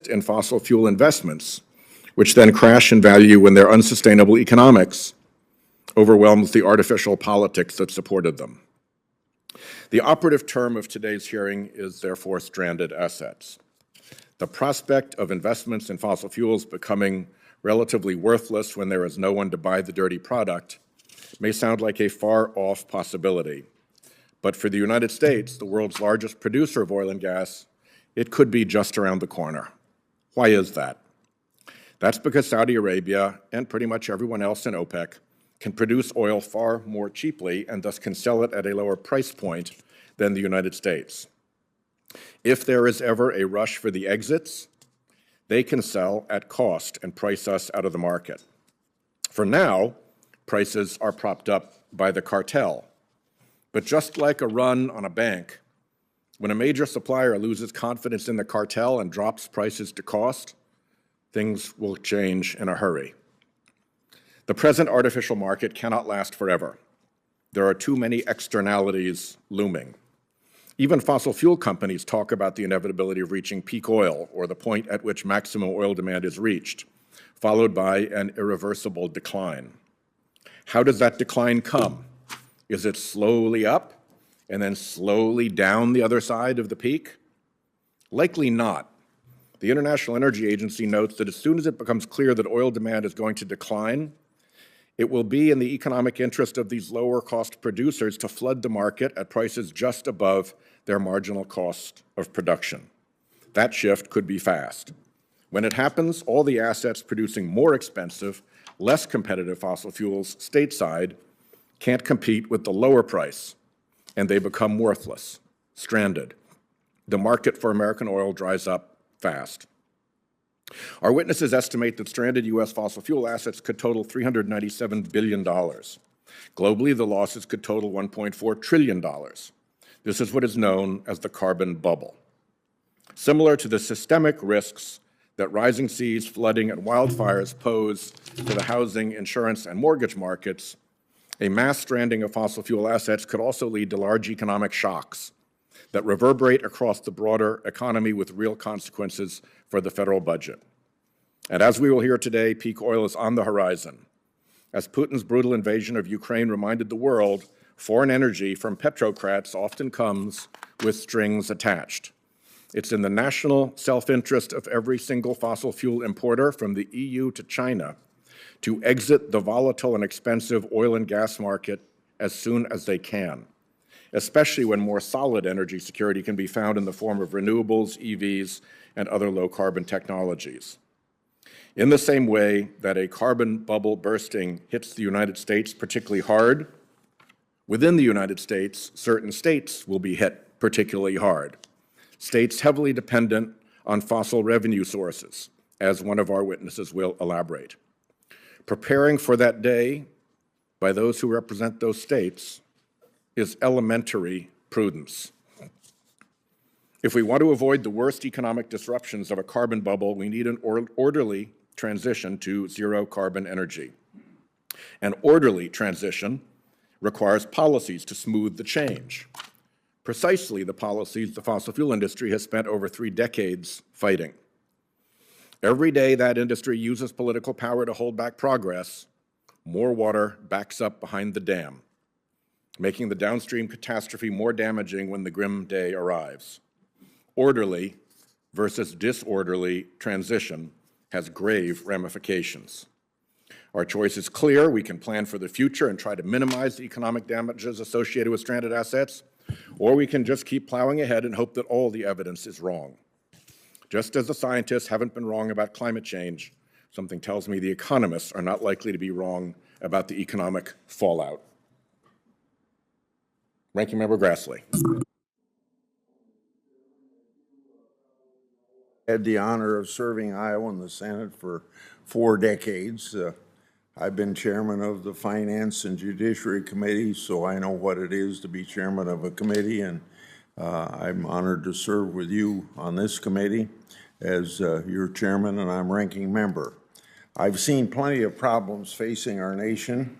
in fossil fuel investments, which then crash in value when their unsustainable economics overwhelms the artificial politics that supported them. The operative term of today's hearing is therefore stranded assets. The prospect of investments in fossil fuels becoming relatively worthless when there is no one to buy the dirty product may sound like a far-off possibility. But for the United States, the world's largest producer of oil and gas, it could be just around the corner. Why is that? That's because Saudi Arabia and pretty much everyone else in OPEC can produce oil far more cheaply and thus can sell it at a lower price point than the United States. If there is ever a rush for the exits, they can sell at cost and price us out of the market. For now, prices are propped up by the cartel. But just like a run on a bank, when a major supplier loses confidence in the cartel and drops prices to cost, things will change in a hurry. The present artificial market cannot last forever. There are too many externalities looming. Even fossil fuel companies talk about the inevitability of reaching peak oil, or the point at which maximum oil demand is reached, followed by an irreversible decline. How does that decline come? Is it slowly up and then slowly down the other side of the peak? Likely not. The International Energy Agency notes that as soon as it becomes clear that oil demand is going to decline, it will be in the economic interest of these lower-cost producers to flood the market at prices just above their marginal cost of production. That shift could be fast. When it happens, all the assets producing more expensive, less competitive fossil fuels stateside can't compete with the lower price, and they become worthless, stranded. The market for American oil dries up fast. Our witnesses estimate that stranded U.S. fossil fuel assets could total $397 billion. Globally, the losses could total $1.4 trillion. This is what is known as the carbon bubble. Similar to the systemic risks that rising seas, flooding, and wildfires pose to the housing, insurance, and mortgage markets, a mass stranding of fossil fuel assets could also lead to large economic shocks that reverberate across the broader economy with real consequences for the federal budget. And as we will hear today, peak oil is on the horizon. As Putin's brutal invasion of Ukraine reminded the world, foreign energy from petrocrats often comes with strings attached. It's in the national self-interest of every single fossil fuel importer, from the EU to China, to exit the volatile and expensive oil and gas market as soon as they can, especially when more solid energy security can be found in the form of renewables, EVs, and other low-carbon technologies. In the same way that a carbon bubble bursting hits the United States particularly hard, within the United States, certain states will be hit particularly hard. States heavily dependent on fossil revenue sources, as one of our witnesses will elaborate. Preparing for that day by those who represent those states is elementary prudence. If we want to avoid the worst economic disruptions of a carbon bubble, we need an orderly transition to zero-carbon energy. An orderly transition requires policies to smooth the change. Precisely the policies the fossil fuel industry has spent over 3 decades fighting. Every day that industry uses political power to hold back progress, more water backs up behind the dam, making the downstream catastrophe more damaging when the grim day arrives. Orderly versus disorderly transition has grave ramifications. Our choice is clear. We can plan for the future and try to minimize the economic damages associated with stranded assets, or we can just keep plowing ahead and hope that all the evidence is wrong. Just as the scientists haven't been wrong about climate change, something tells me the economists are not likely to be wrong about the economic fallout. Ranking Member Grassley. I had the honor of serving Iowa in the Senate for 4 decades. I've been chairman of the Finance and Judiciary Committee, so I know what it is to be chairman of a committee, and I'm honored to serve with you on this committee as your chairman, and I'm ranking member. I've seen plenty of problems facing our nation,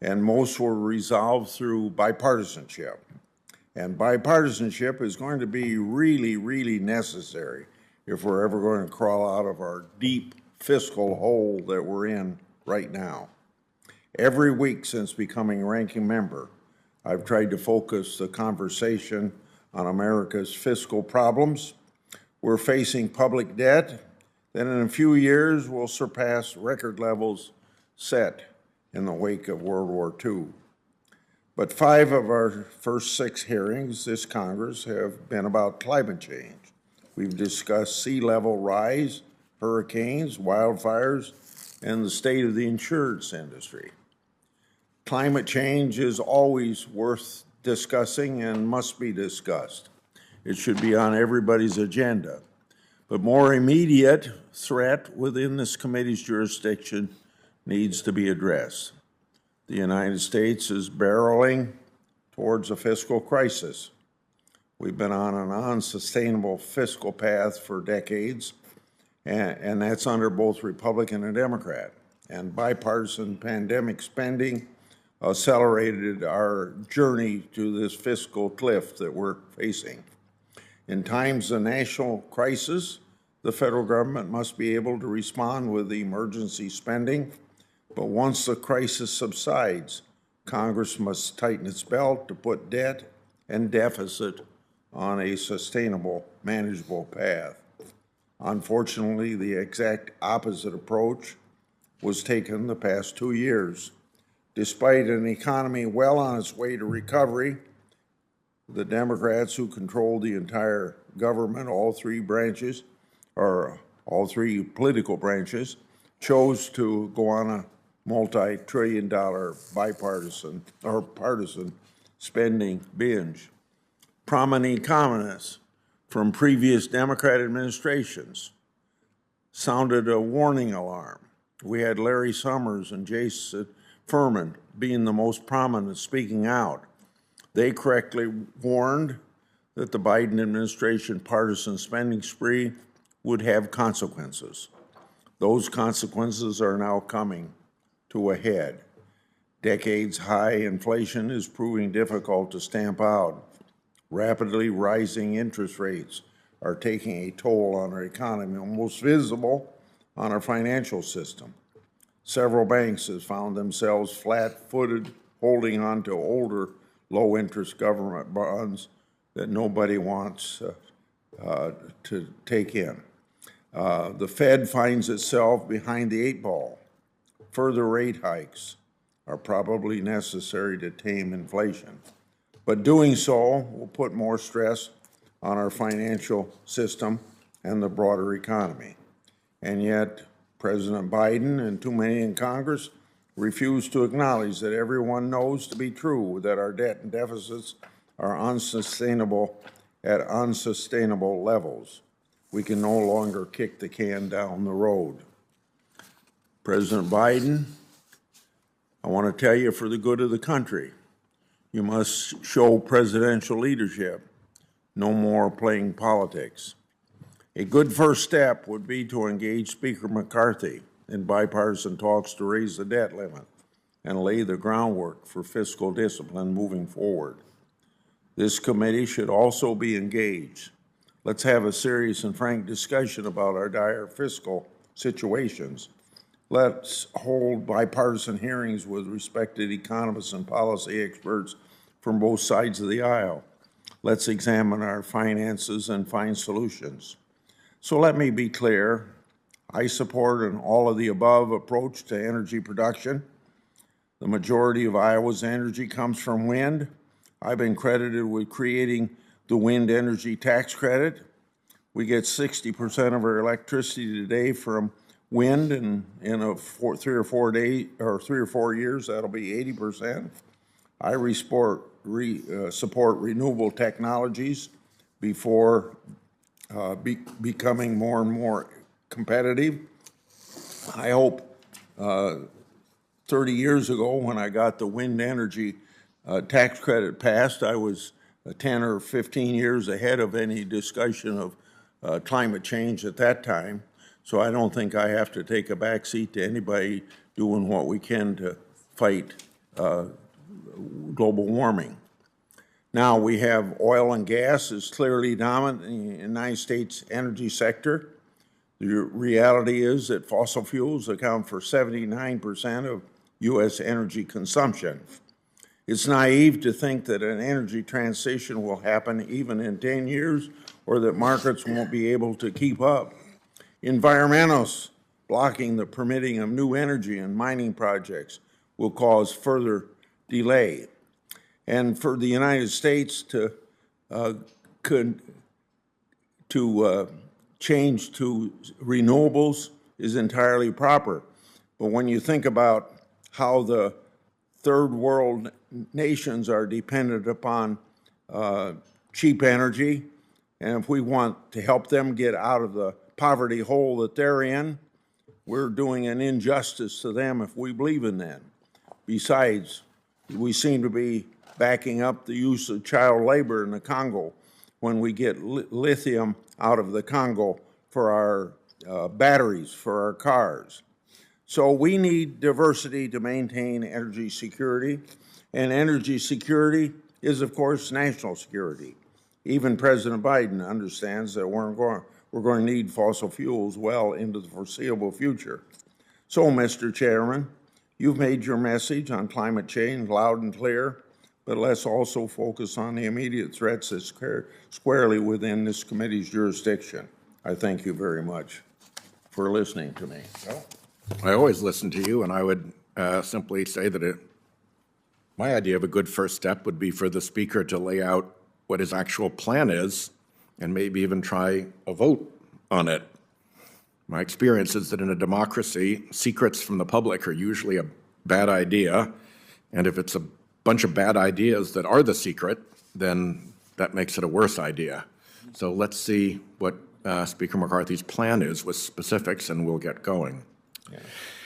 and most were resolved through bipartisanship. And bipartisanship is going to be really, really necessary if we're ever going to crawl out of our deep fiscal hole that we're in right now. Every week since becoming ranking member, I've tried to focus the conversation on America's fiscal problems. We're facing public debt that in a few years will surpass record levels set in the wake of World War II. But 5 of our first 6 hearings this Congress have been about climate change. We've discussed sea level rise, hurricanes, wildfires, and the state of the insurance industry. Climate change is always worth discussing and must be discussed. It should be on everybody's agenda. But more immediate threat within this committee's jurisdiction needs to be addressed. The United States is barreling towards a fiscal crisis. We've been on an unsustainable fiscal path for decades, and that's under both Republican and Democrat. And bipartisan pandemic spending accelerated our journey to this fiscal cliff that we're facing. In times of national crisis, the federal government must be able to respond with emergency spending, but once the crisis subsides, Congress must tighten its belt to put debt and deficit on a sustainable, manageable path. Unfortunately, the exact opposite approach was taken the past 2 years. Despite an economy well on its way to recovery, the Democrats who control the entire government, all 3 branches, or all 3 political branches, chose to go on a multi-trillion-dollar bipartisan or partisan spending binge. Prominent economists from previous Democrat administrations sounded a warning alarm. We had Larry Summers and Jason Furman being the most prominent speaking out. They correctly warned that the Biden administration partisan spending spree would have consequences. Those consequences are now coming to a head. Decades-high inflation is proving difficult to stamp out. Rapidly rising interest rates are taking a toll on our economy, most visible on our financial system. Several banks have found themselves flat-footed, holding on to older, low-interest government bonds that nobody wants to take in. The Fed finds itself behind the 8 ball. Further rate hikes are probably necessary to tame inflation, but doing so will put more stress on our financial system and the broader economy. And yet, President Biden and too many in Congress refuse to acknowledge that everyone knows to be true that our debt and deficits are unsustainable at unsustainable levels. We can no longer kick the can down the road. President Biden, I want to tell you, for the good of the country, you must show presidential leadership, no more playing politics. A good first step would be to engage Speaker McCarthy in bipartisan talks to raise the debt limit and lay the groundwork for fiscal discipline moving forward. This committee should also be engaged. Let's have a serious and frank discussion about our dire fiscal situations. Let's hold bipartisan hearings with respected economists and policy experts from both sides of the aisle. Let's examine our finances and find solutions. So let me be clear. I support an all-of-the-above approach to energy production. The majority of Iowa's energy comes from wind. I've been credited with creating the wind energy tax credit. We get 60% of our electricity today from wind, and in 3 or 4 years, that'll be 80%. I support renewable technologies before becoming more and more competitive. I hope 30 years ago, when I got the wind energy tax credit passed, I was 10 or 15 years ahead of any discussion of climate change at that time. So I don't think I have to take a back seat to anybody doing what we can to fight global warming. Now we have oil and gas is clearly dominant in the United States energy sector. The reality is that fossil fuels account for 79% of U.S. energy consumption. It's naive to think that an energy transition will happen even in 10 years or that markets won't be able to keep up. Environmentalists blocking the permitting of new energy and mining projects will cause further delay. And for the United States to change to renewables is entirely proper. But when you think about how the third world nations are dependent upon cheap energy, and if we want to help them get out of the poverty hole that they're in, we're doing an injustice to them if we believe in that. Besides, we seem to be backing up the use of child labor in the Congo when we get lithium out of the Congo for our batteries, for our cars. So we need diversity to maintain energy security, and energy security is, of course, national security. Even President Biden understands that we're going to need fossil fuels well into the foreseeable future. So, Mr. Chairman, you've made your message on climate change loud and clear, but let's also focus on the immediate threats that's squarely within this committee's jurisdiction. I thank you very much for listening to me. I always listen to you, and I would simply say that my idea of a good first step would be for the Speaker to lay out what his actual plan is and maybe even try a vote on it. My experience is that in a democracy, secrets from the public are usually a bad idea, and if it's a bunch of bad ideas that are the secret, then that makes it a worse idea. So let's see what Speaker McCarthy's plan is with specifics, and we'll get going.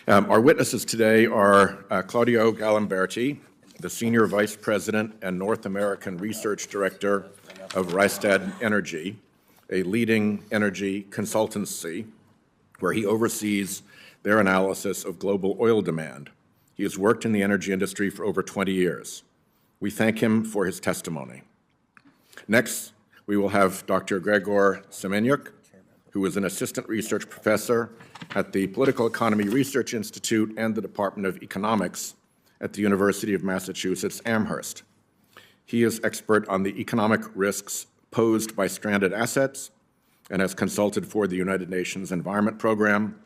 Yeah. Our witnesses today are Claudio Garimberti, the Senior Vice President and North American Research Director of Rystad Energy, a leading energy consultancy where he oversees their analysis of global oil demand. He has worked in the energy industry for over 20 years. We thank him for his testimony. Next, we will have Dr. Gregor Semeniuk, who is an assistant research professor at the Political Economy Research Institute and the Department of Economics at the University of Massachusetts Amherst. He is expert on the economic risks posed by stranded assets and has consulted for the United Nations Environment Programme,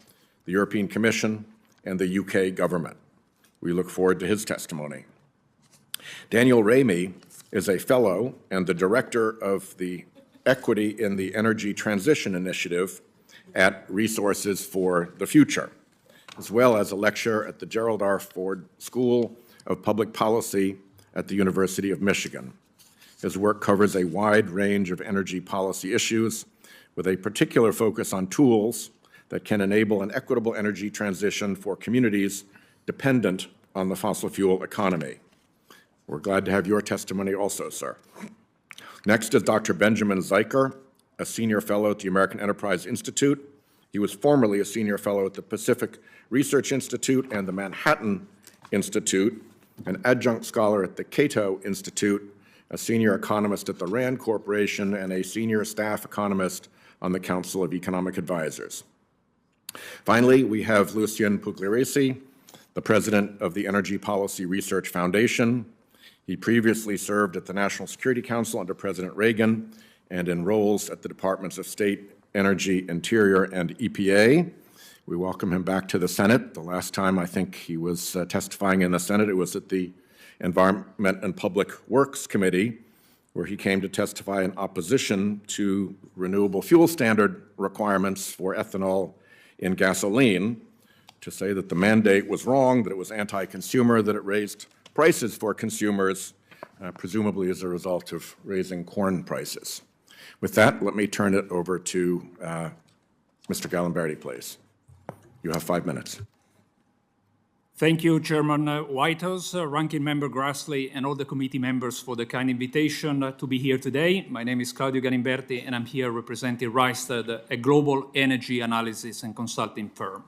the European Commission, and the UK government. We look forward to his testimony. Daniel Raimi is a fellow and the director of the Equity in the Energy Transition Initiative at Resources for the Future, as well as a lecturer at the Gerald R. Ford School of Public Policy at the University of Michigan. His work covers a wide range of energy policy issues with a particular focus on tools that can enable an equitable energy transition for communities dependent on the fossil fuel economy. We're glad to have your testimony also, sir. Next is Dr. Benjamin Zycher, a senior fellow at the American Enterprise Institute. He was formerly a senior fellow at the Pacific Research Institute and the Manhattan Institute, an adjunct scholar at the Cato Institute, a senior economist at the Rand Corporation, and a senior staff economist on the Council of Economic Advisors. Finally, we have Lucian Pugliaresi, the president of the Energy Policy Research Foundation. He previously served at the National Security Council under President Reagan and in roles at the Departments of State, Energy, Interior, and EPA. We welcome him back to the Senate. The last time I think he was testifying in the Senate, it was at the Environment and Public Works Committee, where he came to testify in opposition to renewable fuel standard requirements for ethanol in gasoline, to say that the mandate was wrong, that it was anti-consumer, that it raised prices for consumers, presumably as a result of raising corn prices. With that, let me turn it over to Mr. Garimberti, please. You have 5 minutes. Thank you, Chairman Whitehouse, Ranking Member Grassley, and all the committee members for the kind invitation to be here today. My name is Claudio Garimberti, and I'm here representing Rystad, a global energy analysis and consulting firm.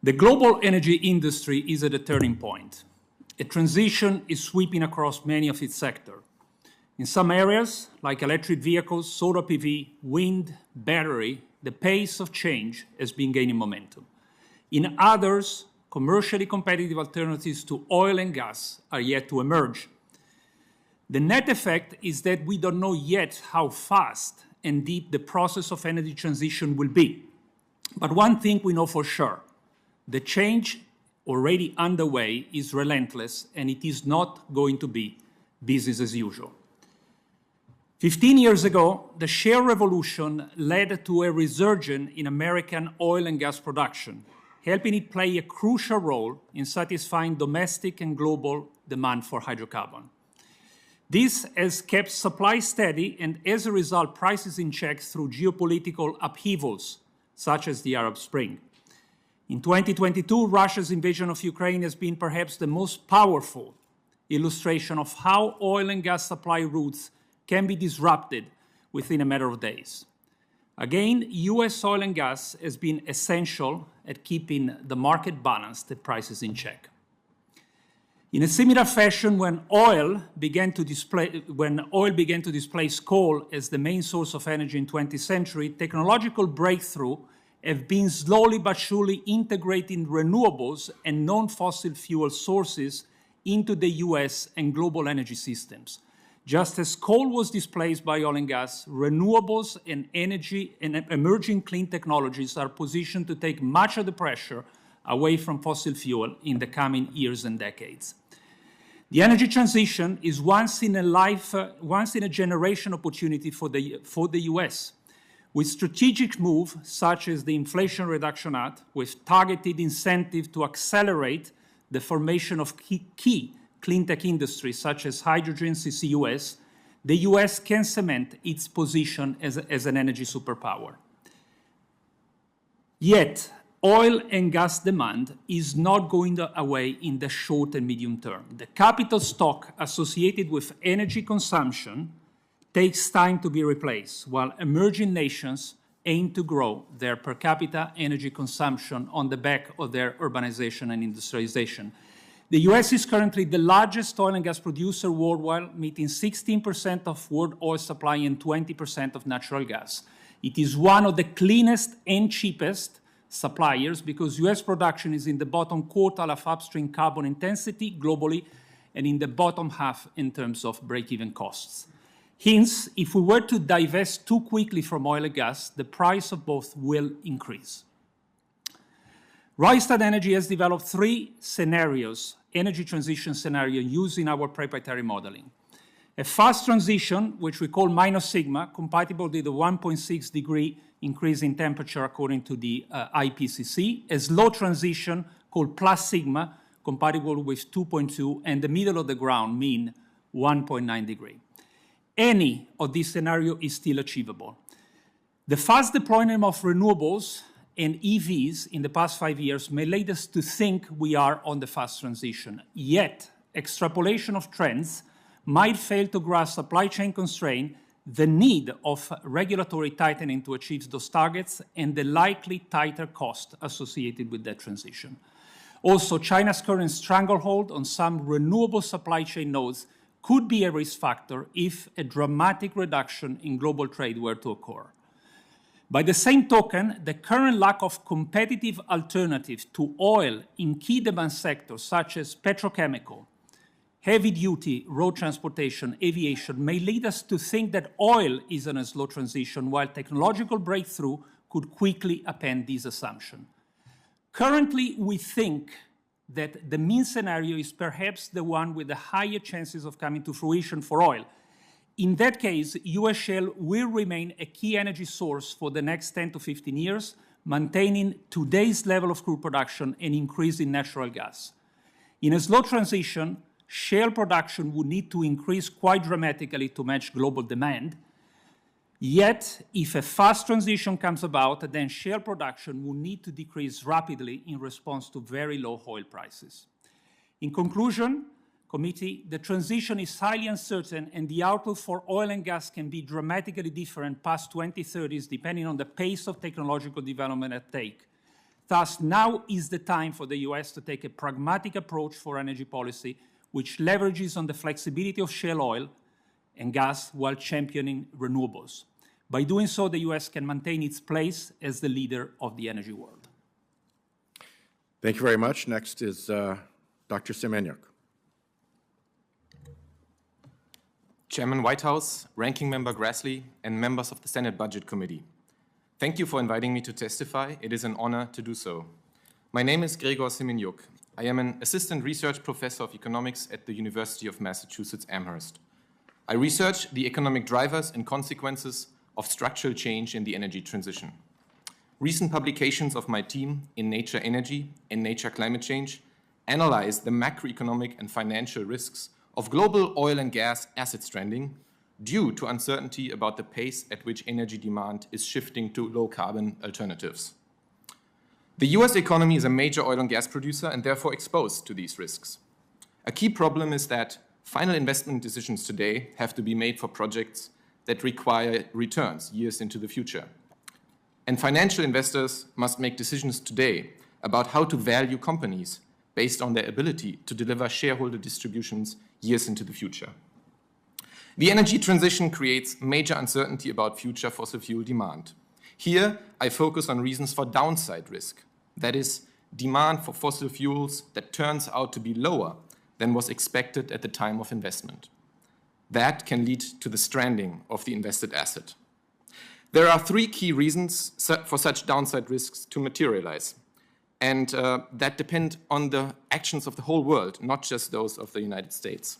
The global energy industry is at a turning point. A transition is sweeping across many of its sectors. In some areas, like electric vehicles, solar PV, wind, battery, the pace of change has been gaining momentum. In others, commercially competitive alternatives to oil and gas are yet to emerge. The net effect is that we don't know yet how fast and deep the process of energy transition will be. But one thing we know for sure, the change already underway is relentless, and it is not going to be business as usual. 15 years ago, the shale revolution led to a resurgence in American oil and gas production, helping it play a crucial role in satisfying domestic and global demand for hydrocarbon. This has kept supply steady and, as a result, prices in check through geopolitical upheavals, such as the Arab Spring. In 2022, Russia's invasion of Ukraine has been perhaps the most powerful illustration of how oil and gas supply routes can be disrupted within a matter of days. Again, US oil and gas has been essential at keeping the market balanced and prices in check. In a similar fashion, when oil began to displace coal as the main source of energy in the 20th century, technological breakthrough have been slowly but surely integrating renewables and non-fossil fuel sources into the US and global energy systems. Just as coal was displaced by oil and gas, renewables and energy and emerging clean technologies are positioned to take much of the pressure away from fossil fuel in the coming years and decades. The energy transition is once in a generation opportunity for the US, with strategic moves such as the Inflation Reduction Act, with targeted incentive to accelerate the formation of key clean tech industries such as hydrogen, CCUS, the US can cement its position as an energy superpower. Yet, oil and gas demand is not going away in the short and medium term. The capital stock associated with energy consumption takes time to be replaced, while emerging nations aim to grow their per capita energy consumption on the back of their urbanization and industrialization. The US is currently the largest oil and gas producer worldwide, meeting 16% of world oil supply and 20% of natural gas. It is one of the cleanest and cheapest suppliers because US production is in the bottom quartile of upstream carbon intensity globally and in the bottom half in terms of break-even costs. Hence, if we were to divest too quickly from oil and gas, the price of both will increase. Rystad Energy has developed three scenarios, energy transition scenario using our proprietary modeling. A fast transition, which we call minus sigma, compatible with the 1.6 degree increase in temperature according to the IPCC. A slow transition called plus sigma, compatible with 2.2, and the middle of the ground mean 1.9 degree. Any of these scenarios is still achievable. The fast deployment of renewables and EVs in the past 5 years may lead us to think we are on the fast transition. Yet, extrapolation of trends might fail to grasp supply chain constraint, the need of regulatory tightening to achieve those targets, and the likely tighter cost associated with that transition. Also, China's current stranglehold on some renewable supply chain nodes could be a risk factor if a dramatic reduction in global trade were to occur. By the same token, the current lack of competitive alternatives to oil in key demand sectors such as petrochemical, heavy-duty road transportation, aviation may lead us to think that oil is in a slow transition while technological breakthrough could quickly append this assumption. Currently, we think that the mean scenario is perhaps the one with the higher chances of coming to fruition for oil. In that case, US shale will remain a key energy source for the next 10 to 15 years, maintaining today's level of crude production and increasing natural gas. In a slow transition, shale production would need to increase quite dramatically to match global demand. Yet, if a fast transition comes about, then shale production will need to decrease rapidly in response to very low oil prices. In conclusion, Committee, the transition is highly uncertain and the outlook for oil and gas can be dramatically different past 2030s depending on the pace of technological development at stake. Thus, now is the time for the US to take a pragmatic approach for energy policy which leverages on the flexibility of shale oil and gas while championing renewables. By doing so, the US can maintain its place as the leader of the energy world. Thank you very much. Next is Dr. Semeniuk. Chairman Whitehouse, Ranking Member Grassley, and members of the Senate Budget Committee. Thank you for inviting me to testify. It is an honor to do so. My name is Gregor Semeniuk. I am an assistant research professor of economics at the University of Massachusetts Amherst. I research the economic drivers and consequences of structural change in the energy transition. Recent publications of my team in Nature Energy and Nature Climate Change analyze the macroeconomic and financial risks of global oil and gas asset stranding due to uncertainty about the pace at which energy demand is shifting to low-carbon alternatives. The US economy is a major oil and gas producer and therefore exposed to these risks. A key problem is that final investment decisions today have to be made for projects that require returns years into the future. And financial investors must make decisions today about how to value companies based on their ability to deliver shareholder distributions years into the future. The energy transition creates major uncertainty about future fossil fuel demand. Here, I focus on reasons for downside risk, that is, demand for fossil fuels that turns out to be lower than was expected at the time of investment. That can lead to the stranding of the invested asset. There are three key reasons for such downside risks to materialize, and that depend on the actions of the whole world, not just those of the United States.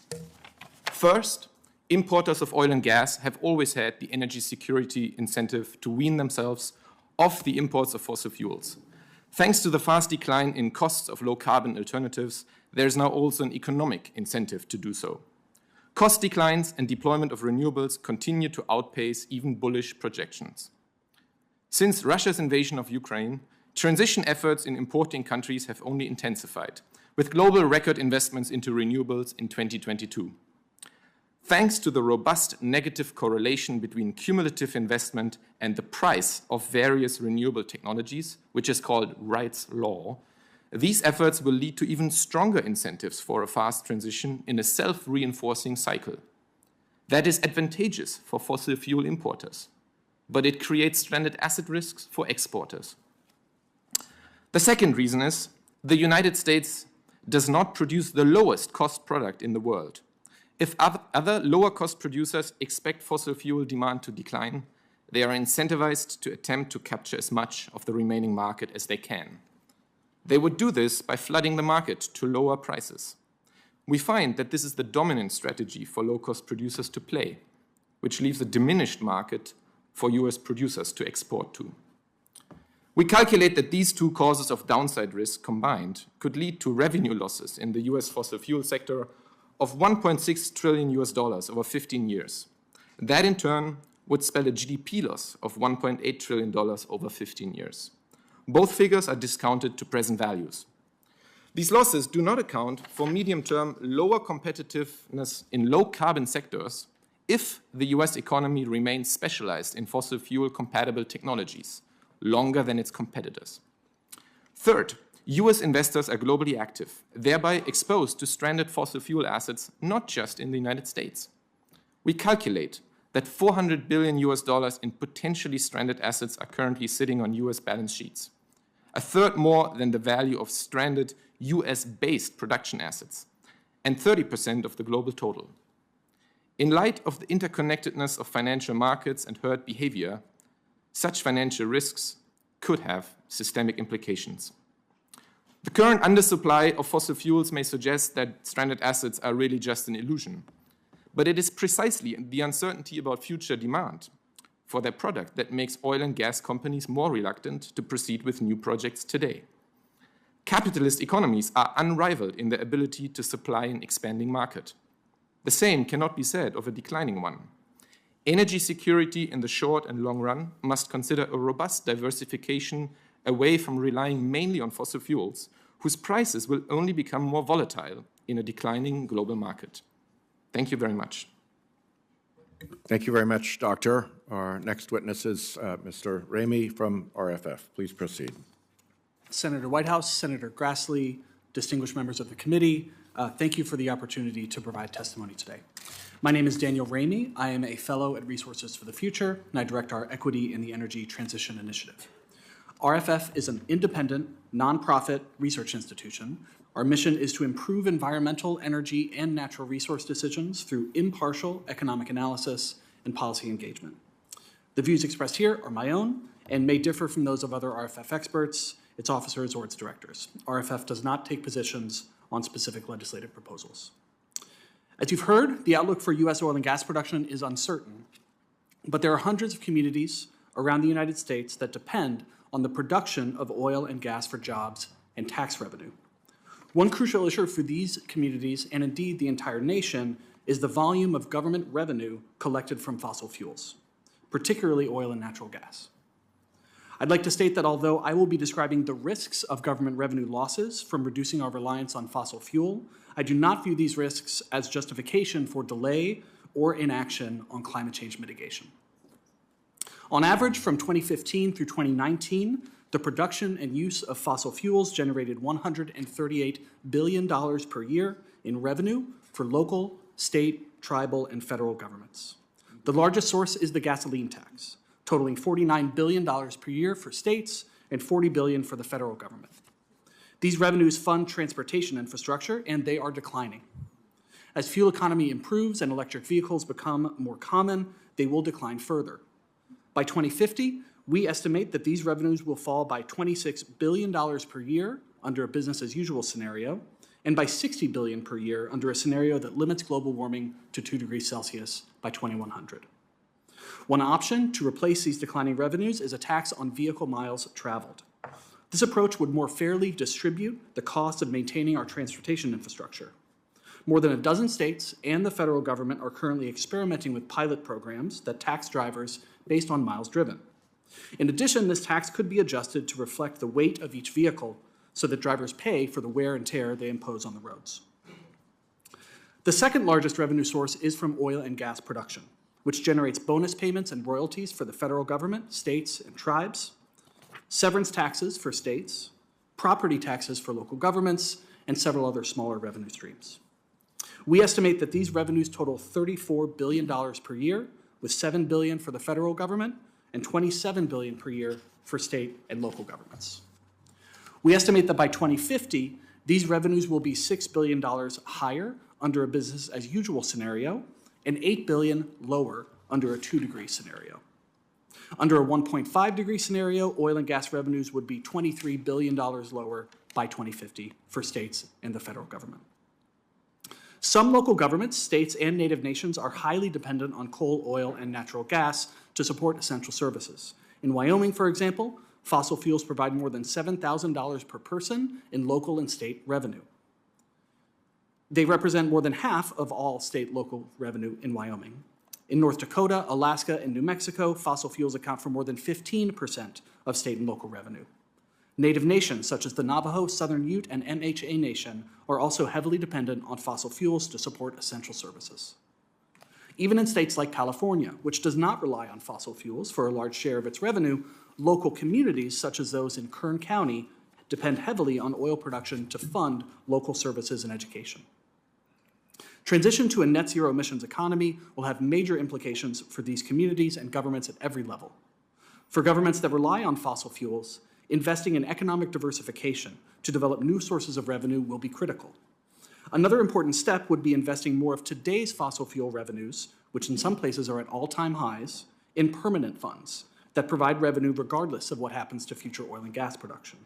First, importers of oil and gas have always had the energy security incentive to wean themselves off the imports of fossil fuels. Thanks to the fast decline in costs of low-carbon alternatives, there is now also an economic incentive to do so. Cost declines and deployment of renewables continue to outpace even bullish projections. Since Russia's invasion of Ukraine, transition efforts in importing countries have only intensified, with global record investments into renewables in 2022. Thanks to the robust negative correlation between cumulative investment and the price of various renewable technologies, which is called Wright's Law, these efforts will lead to even stronger incentives for a fast transition in a self-reinforcing cycle. That is advantageous for fossil fuel importers, but it creates stranded asset risks for exporters. The second reason is the United States does not produce the lowest cost product in the world. If other lower cost producers expect fossil fuel demand to decline, they are incentivized to attempt to capture as much of the remaining market as they can. They would do this by flooding the market to lower prices. We find that this is the dominant strategy for low-cost producers to play, which leaves a diminished market for US producers to export to. We calculate that these two causes of downside risk combined could lead to revenue losses in the US fossil fuel sector of $1.6 trillion over 15 years. That in turn would spell a GDP loss of $1.8 trillion over 15 years. Both figures are discounted to present values. These losses do not account for medium-term lower competitiveness in low-carbon sectors if the US economy remains specialized in fossil fuel-compatible technologies longer than its competitors. Third, US investors are globally active, thereby exposed to stranded fossil fuel assets not just in the United States. We calculate that $400 billion in potentially stranded assets are currently sitting on US balance sheets, a third more than the value of stranded US-based production assets, and 30% of the global total. In light of the interconnectedness of financial markets and herd behavior, such financial risks could have systemic implications. The current undersupply of fossil fuels may suggest that stranded assets are really just an illusion, but it is precisely the uncertainty about future demand for their product that makes oil and gas companies more reluctant to proceed with new projects today. Capitalist economies are unrivaled in their ability to supply an expanding market. The same cannot be said of a declining one. Energy security in the short and long run must consider a robust diversification away from relying mainly on fossil fuels, whose prices will only become more volatile in a declining global market. Thank you very much. Thank you very much, Doctor. Our next witness is Mr. Raimi from RFF. Please proceed. Senator Whitehouse, Senator Grassley, distinguished members of the committee, thank you for the opportunity to provide testimony today. My name is Daniel Raimi. I am a fellow at Resources for the Future, and I direct our Equity in the Energy Transition Initiative. RFF is an independent, nonprofit research institution. Our mission is to improve environmental, energy, and natural resource decisions through impartial economic analysis and policy engagement. The views expressed here are my own and may differ from those of other RFF experts, its officers, or its directors. RFF does not take positions on specific legislative proposals. As you've heard, the outlook for U.S. oil and gas production is uncertain, but there are hundreds of communities around the United States that depend on the production of oil and gas for jobs and tax revenue. One crucial issue for these communities, and indeed the entire nation, is the volume of government revenue collected from fossil fuels, particularly oil and natural gas. I'd like to state that although I will be describing the risks of government revenue losses from reducing our reliance on fossil fuel, I do not view these risks as justification for delay or inaction on climate change mitigation. On average, from 2015 through 2019, the production and use of fossil fuels generated $138 billion per year in revenue for local, state, tribal, and federal governments. The largest source is the gasoline tax, totaling $49 billion per year for states and $40 billion for the federal government. These revenues fund transportation infrastructure, and they are declining. As fuel economy improves and electric vehicles become more common, they will decline further. By 2050, we estimate that these revenues will fall by $26 billion per year under a business-as-usual scenario, and by $60 billion per year under a scenario that limits global warming to 2 degrees Celsius by 2100. One option to replace these declining revenues is a tax on vehicle miles traveled. This approach would more fairly distribute the cost of maintaining our transportation infrastructure. More than a dozen states and the federal government are currently experimenting with pilot programs that tax drivers based on miles driven. In addition, this tax could be adjusted to reflect the weight of each vehicle so that drivers pay for the wear and tear they impose on the roads. The second largest revenue source is from oil and gas production, which generates bonus payments and royalties for the federal government, states, and tribes, severance taxes for states, property taxes for local governments, and several other smaller revenue streams. We estimate that these revenues total $34 billion per year, with $7 billion for the federal government and $27 billion per year for state and local governments. We estimate that by 2050, these revenues will be $6 billion higher under a business-as-usual scenario and $8 billion lower under a 2-degree scenario. Under a 1.5-degree scenario, oil and gas revenues would be $23 billion lower by 2050 for states and the federal government. Some local governments, states, and native nations are highly dependent on coal, oil, and natural gas to support essential services. In Wyoming, for example, fossil fuels provide more than $7,000 per person in local and state revenue. They represent more than half of all state local revenue in Wyoming. In North Dakota, Alaska, and New Mexico, fossil fuels account for more than 15% of state and local revenue. Native nations, such as the Navajo, Southern Ute, and MHA Nation, are also heavily dependent on fossil fuels to support essential services. Even in states like California, which does not rely on fossil fuels for a large share of its revenue, local communities, such as those in Kern County, depend heavily on oil production to fund local services and education. Transition to a net zero emissions economy will have major implications for these communities and governments at every level. For governments that rely on fossil fuels, investing in economic diversification to develop new sources of revenue will be critical. Another important step would be investing more of today's fossil fuel revenues, which in some places are at all-time highs, in permanent funds that provide revenue regardless of what happens to future oil and gas production.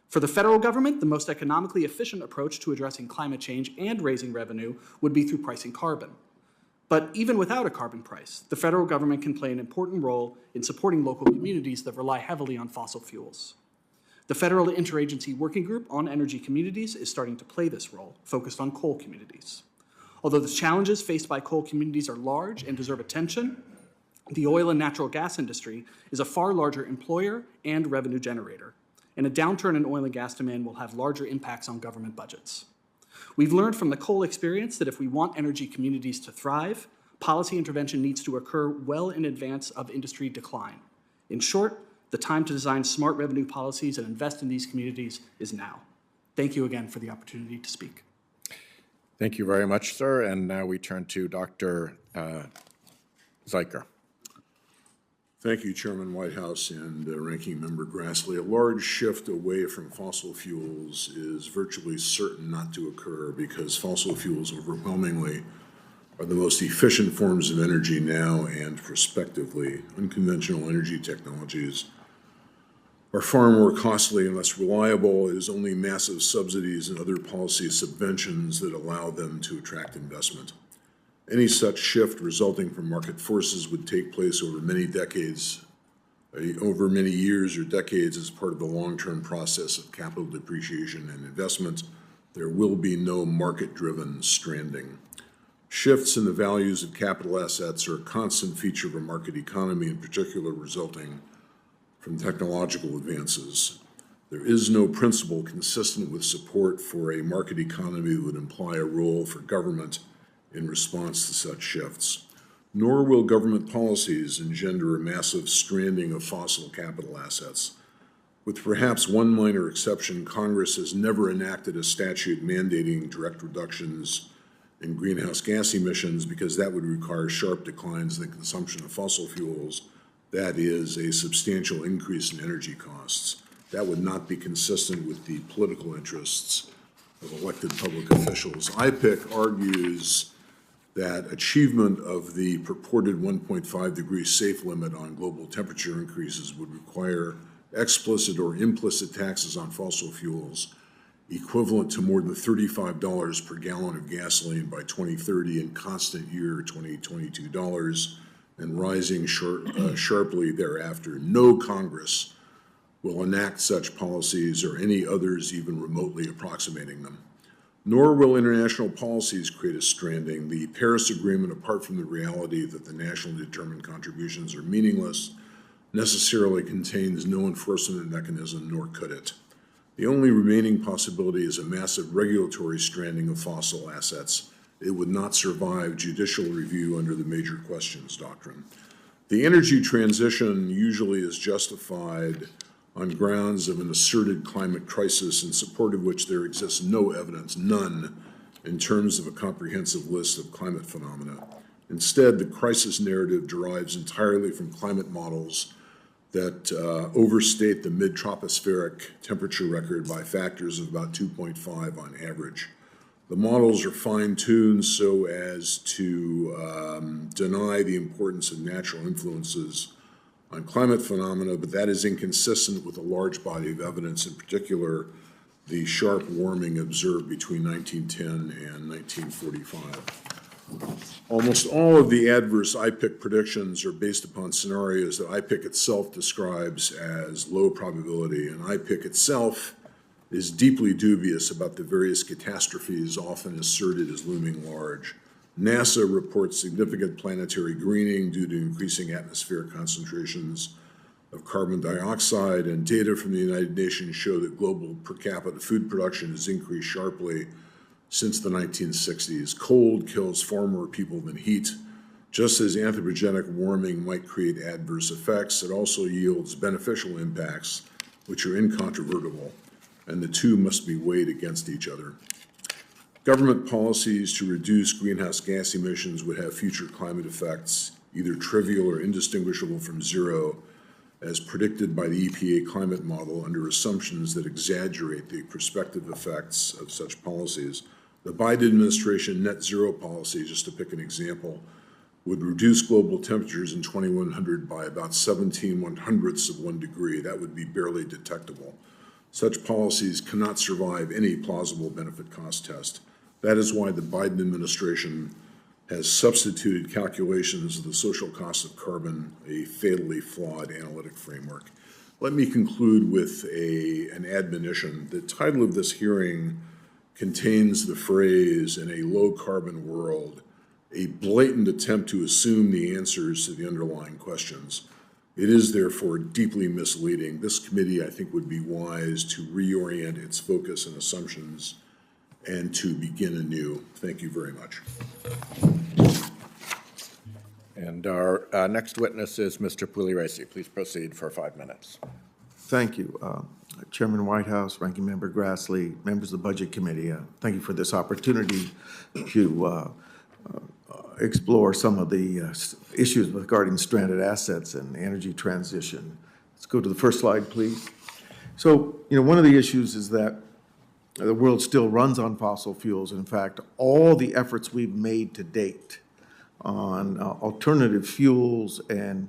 For the federal government, the most economically efficient approach to addressing climate change and raising revenue would be through pricing carbon. But even without a carbon price, the federal government can play an important role in supporting local communities that rely heavily on fossil fuels. The Federal Interagency Working Group on Energy Communities is starting to play this role, focused on coal communities. Although the challenges faced by coal communities are large and deserve attention, the oil and natural gas industry is a far larger employer and revenue generator, and a downturn in oil and gas demand will have larger impacts on government budgets. We've learned from the coal experience that if we want energy communities to thrive, policy intervention needs to occur well in advance of industry decline. In short, the time to design smart revenue policies and invest in these communities is now. Thank you again for the opportunity to speak. Thank you very much, sir. And now we turn to Dr. Zycher. Thank you, Chairman Whitehouse and Ranking Member Grassley. A large shift away from fossil fuels is virtually certain not to occur because fossil fuels overwhelmingly are the most efficient forms of energy now and prospectively. Unconventional energy technologies are far more costly and less reliable. It is only massive subsidies and other policy subventions that allow them to attract investment. Any such shift resulting from market forces would take place over many decades, over many years or decades as part of the long-term process of capital depreciation and investment. There will be no market-driven stranding. Shifts in the values of capital assets are a constant feature of a market economy, in particular resulting from technological advances. There is no principle consistent with support for a market economy that would imply a role for government in response to such shifts. Nor will government policies engender a massive stranding of fossil capital assets. With perhaps one minor exception, Congress has never enacted a statute mandating direct reductions in greenhouse gas emissions because that would require sharp declines in the consumption of fossil fuels. That is a substantial increase in energy costs. That would not be consistent with the political interests of elected public officials. IPIC argues that achievement of the purported 1.5 degree safe limit on global temperature increases would require explicit or implicit taxes on fossil fuels equivalent to more than $35 per gallon of gasoline by 2030 and constant year 2022 dollars and rising sharply thereafter. No Congress will enact such policies or any others even remotely approximating them. Nor will international policies create a stranding. The Paris Agreement, apart from the reality that the nationally determined contributions are meaningless, necessarily contains no enforcement mechanism, nor could it. The only remaining possibility is a massive regulatory stranding of fossil assets. It would not survive judicial review under the major questions doctrine. The energy transition usually is justified on grounds of an asserted climate crisis in support of which there exists no evidence, none, in terms of a comprehensive list of climate phenomena. Instead, the crisis narrative derives entirely from climate models that overstate the mid-tropospheric temperature record by factors of about 2.5 on average. The models are fine-tuned so as to deny the importance of natural influences on climate phenomena, but that is inconsistent with a large body of evidence, in particular the sharp warming observed between 1910 and 1945. Almost all of the adverse IPIC predictions are based upon scenarios that IPIC itself describes as low probability, and IPIC itself is deeply dubious about the various catastrophes often asserted as looming large. NASA reports significant planetary greening due to increasing atmospheric concentrations of carbon dioxide, and data from the United Nations show that global per capita food production has increased sharply since the 1960s. Cold kills far more people than heat. Just as anthropogenic warming might create adverse effects, it also yields beneficial impacts, which are incontrovertible, and the two must be weighed against each other. Government policies to reduce greenhouse gas emissions would have future climate effects, either trivial or indistinguishable from zero, as predicted by the EPA climate model under assumptions that exaggerate the prospective effects of such policies. The Biden administration net zero policy, just to pick an example, would reduce global temperatures in 2100 by about 17/100ths of 1 degree. That would be barely detectable. Such policies cannot survive any plausible benefit cost test. That is why the Biden administration has substituted calculations of the social cost of carbon, a fatally flawed analytic framework. Let me conclude with an admonition. The title of this hearing contains the phrase, "in a low-carbon world," a blatant attempt to assume the answers to the underlying questions. It is therefore deeply misleading. This committee, I think, would be wise to reorient its focus and assumptions and to begin anew. Thank you very much. And our next witness is Mr. Pugliaresi. Please proceed for 5 minutes. Thank you. Chairman Whitehouse, Ranking Member Grassley, members of the Budget Committee, thank you for this opportunity to explore some of the issues regarding stranded assets and energy transition. Let's go to the first slide, please. So, one of the issues is that the world still runs on fossil fuels. In fact, all the efforts we've made to date on alternative fuels and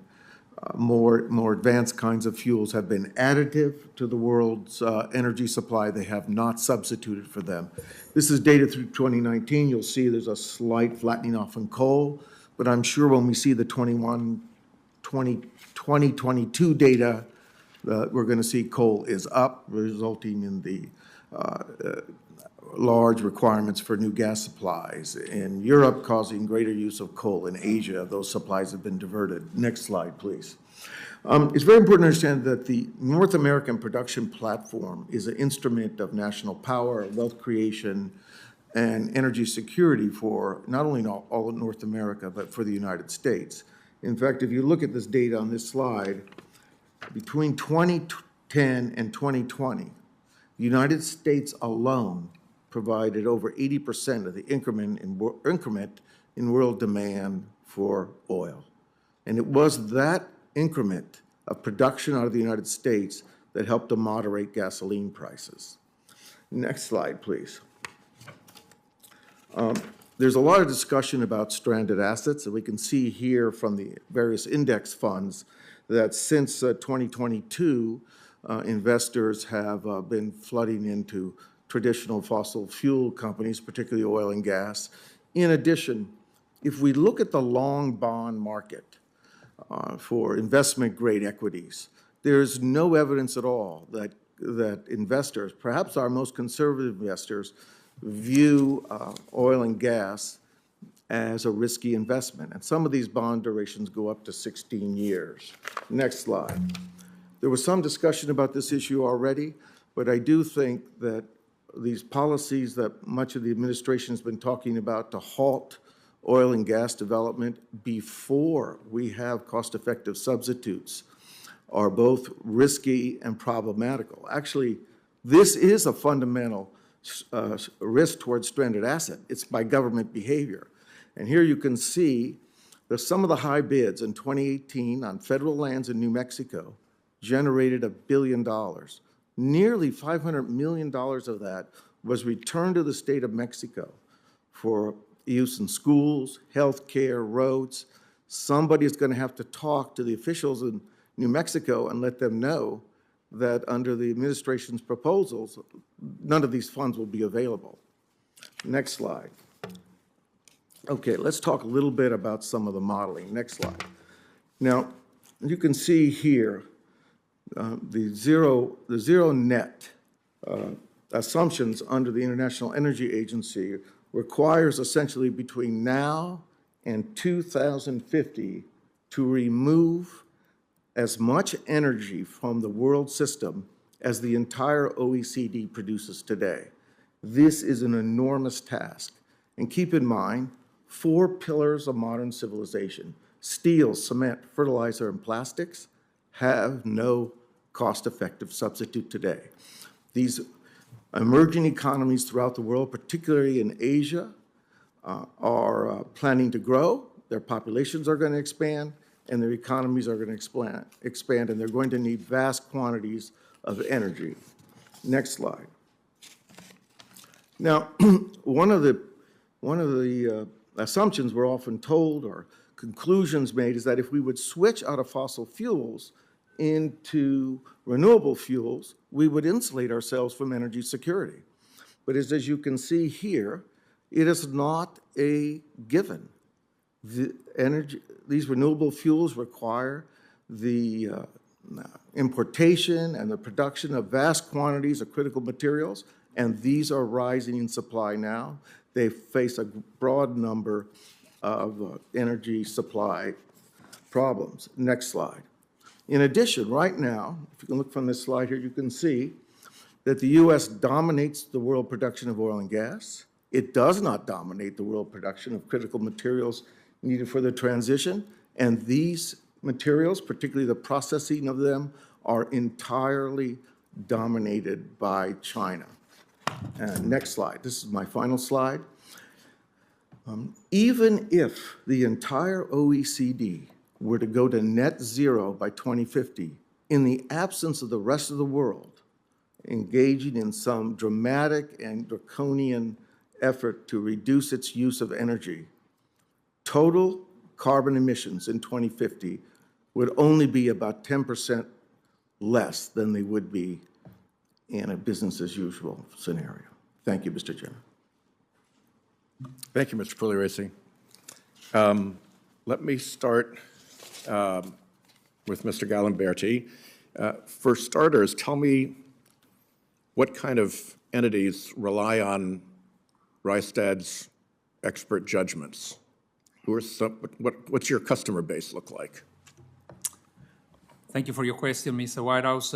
more advanced kinds of fuels have been additive to the world's energy supply. They have not substituted for them. This is data through 2019. You'll see there's a slight flattening off in coal, but I'm sure when we see the 2022 data, we're going to see coal is up, resulting in the large requirements for new gas supplies in Europe, causing greater use of coal. In Asia, those supplies have been diverted. Next slide, please. It's very important to understand that the North American production platform is an instrument of national power, wealth creation, and energy security for not only all of North America, but for the United States. In fact, if you look at this data on this slide, between 2010 and 2020, the United States alone provided over 80% of the increment in world demand for oil. And it was that increment of production out of the United States that helped to moderate gasoline prices. Next slide, please. There's a lot of discussion about stranded assets, and we can see here from the various index funds that since 2022, investors have been flooding into traditional fossil fuel companies, particularly oil and gas. In addition, if we look at the long bond market for investment-grade equities, there's no evidence at all that investors, perhaps our most conservative investors, view oil and gas as a risky investment. And some of these bond durations go up to 16 years. Next slide. There was some discussion about this issue already, but I do think that these policies that much of the administration has been talking about to halt oil and gas development before we have cost-effective substitutes are both risky and problematical. Actually, this is a fundamental risk towards stranded asset. It's by government behavior. And here you can see that some of the high bids in 2018 on federal lands in New Mexico generated $1 billion. Nearly $500 million of that was returned to the state of Mexico for use in schools, healthcare, roads. Somebody is going to have to talk to the officials in New Mexico and let them know that under the administration's proposals, none of these funds will be available. Next slide. Okay, let's talk a little bit about some of the modeling. Next slide. Now, you can see here the zero net assumptions under the International Energy Agency requires essentially between now and 2050 to remove as much energy from the world system as the entire OECD produces today. This is an enormous task. And keep in mind, 4 pillars of modern civilization, steel, cement, fertilizer, and plastics, have no cost-effective substitute today. These emerging economies throughout the world, particularly in Asia, are planning to grow. Their populations are going to expand, and their economies are going to expand, and they're going to need vast quantities of energy. Next slide. Now, one of the assumptions we're often told or conclusions made is that if we would switch out of fossil fuels into renewable fuels, we would insulate ourselves from energy security. But as you can see here, it is not a given. These renewable fuels require the importation and the production of vast quantities of critical materials, and these are rising in supply now. They face a broad number of energy supply problems. Next slide. In addition, right now, if you can look from this slide here, you can see that the U.S. dominates the world production of oil and gas. It does not dominate the world production of critical materials needed for the transition, and these materials, particularly the processing of them, are entirely dominated by China. Next slide. This is my final slide. Even if the entire OECD were to go to net zero by 2050, in the absence of the rest of the world engaging in some dramatic and draconian effort to reduce its use of energy, total carbon emissions in 2050 would only be about 10% less than they would be in a business as usual scenario. Thank you, Mr. Chairman. Thank you, Mr. Pugliaresi. Let me start with Mr. Garimberti. For starters, tell me what kind of entities rely on Rystad's expert judgments? What's your customer base look like? Thank you for your question, Mr. Whitehouse.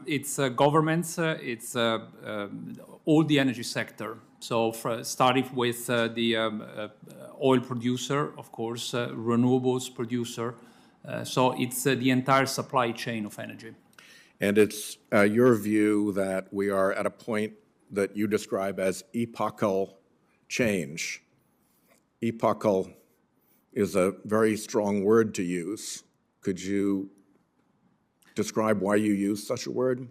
It's governments, it's all the energy sector. So starting with the oil producer, of course, renewables producer. So it's the entire supply chain of energy. And it's your view that we are at a point that you describe as epochal change. Epochal is a very strong word to use. Could you describe why you use such a word?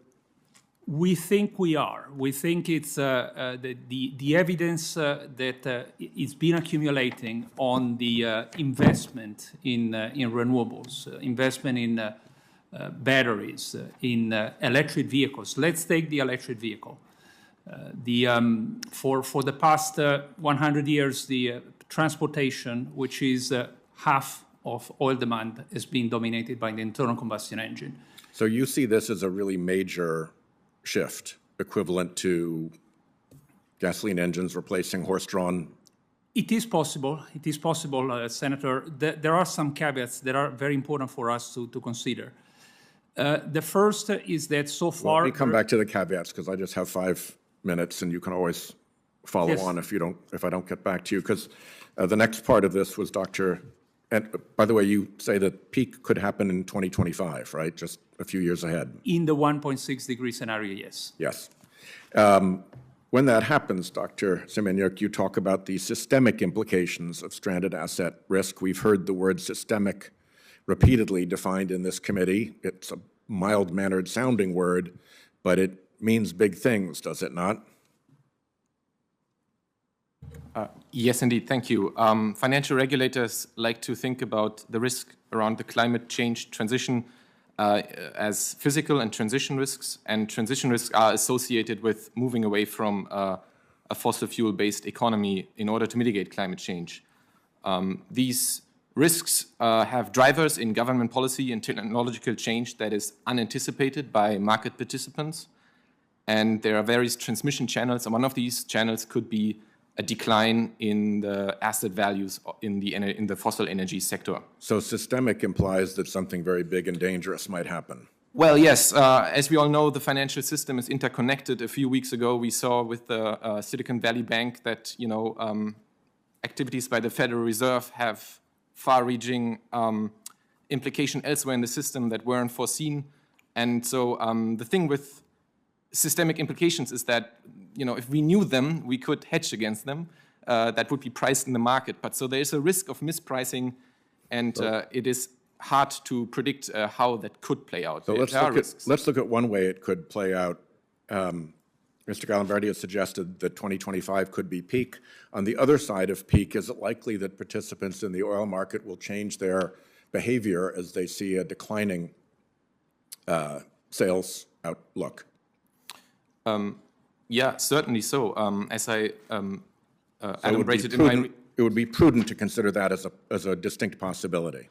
We think we are. We think it's the evidence that it's been accumulating on the investment in renewables, investment in batteries, in electric vehicles. Let's take the electric vehicle. For the past 100 years, the transportation, which is half of oil demand, has been dominated by the internal combustion engine. So you see this as a really major shift, equivalent to gasoline engines replacing horse-drawn? It is possible. It is possible, Senator. There are some caveats that are very important for us to consider. The first is that so far... Let me come back to the caveats, because I just have 5 minutes, and you can always follow on if I don't get back to you, because the next part of this was and by the way, you say that peak could happen in 2025, right? Just a few years ahead. In the 1.6 degree scenario, yes. Yes. When that happens, Dr. Semeniuk, you talk about the systemic implications of stranded asset risk. We've heard the word systemic repeatedly defined in this committee. It's a mild-mannered sounding word, but it means big things, does it not? Yes, indeed. Thank you. Financial regulators like to think about the risk around the climate change transition as physical and transition risks are associated with moving away from a fossil fuel-based economy in order to mitigate climate change. These risks have drivers in government policy and technological change that is unanticipated by market participants, and there are various transmission channels, and one of these channels could be a decline in the asset values in the fossil energy sector. So systemic implies that something very big and dangerous might happen. Well, yes. As we all know, the financial system is interconnected. A few weeks ago, we saw with the Silicon Valley Bank that activities by the Federal Reserve have far-reaching implication elsewhere in the system that weren't foreseen. And so the thing with systemic implications is that if we knew them, we could hedge against them. That would be priced in the market. But so there is a risk of mispricing, and it is hard to predict how that could play out. So let's look at one way it could play out. Mr. Garimberti has suggested that 2025 could be peak. On the other side of peak, is it likely that participants in the oil market will change their behavior as they see a declining sales outlook? Yeah, certainly so. As I elaborated in my... It would be prudent to consider that as a distinct possibility.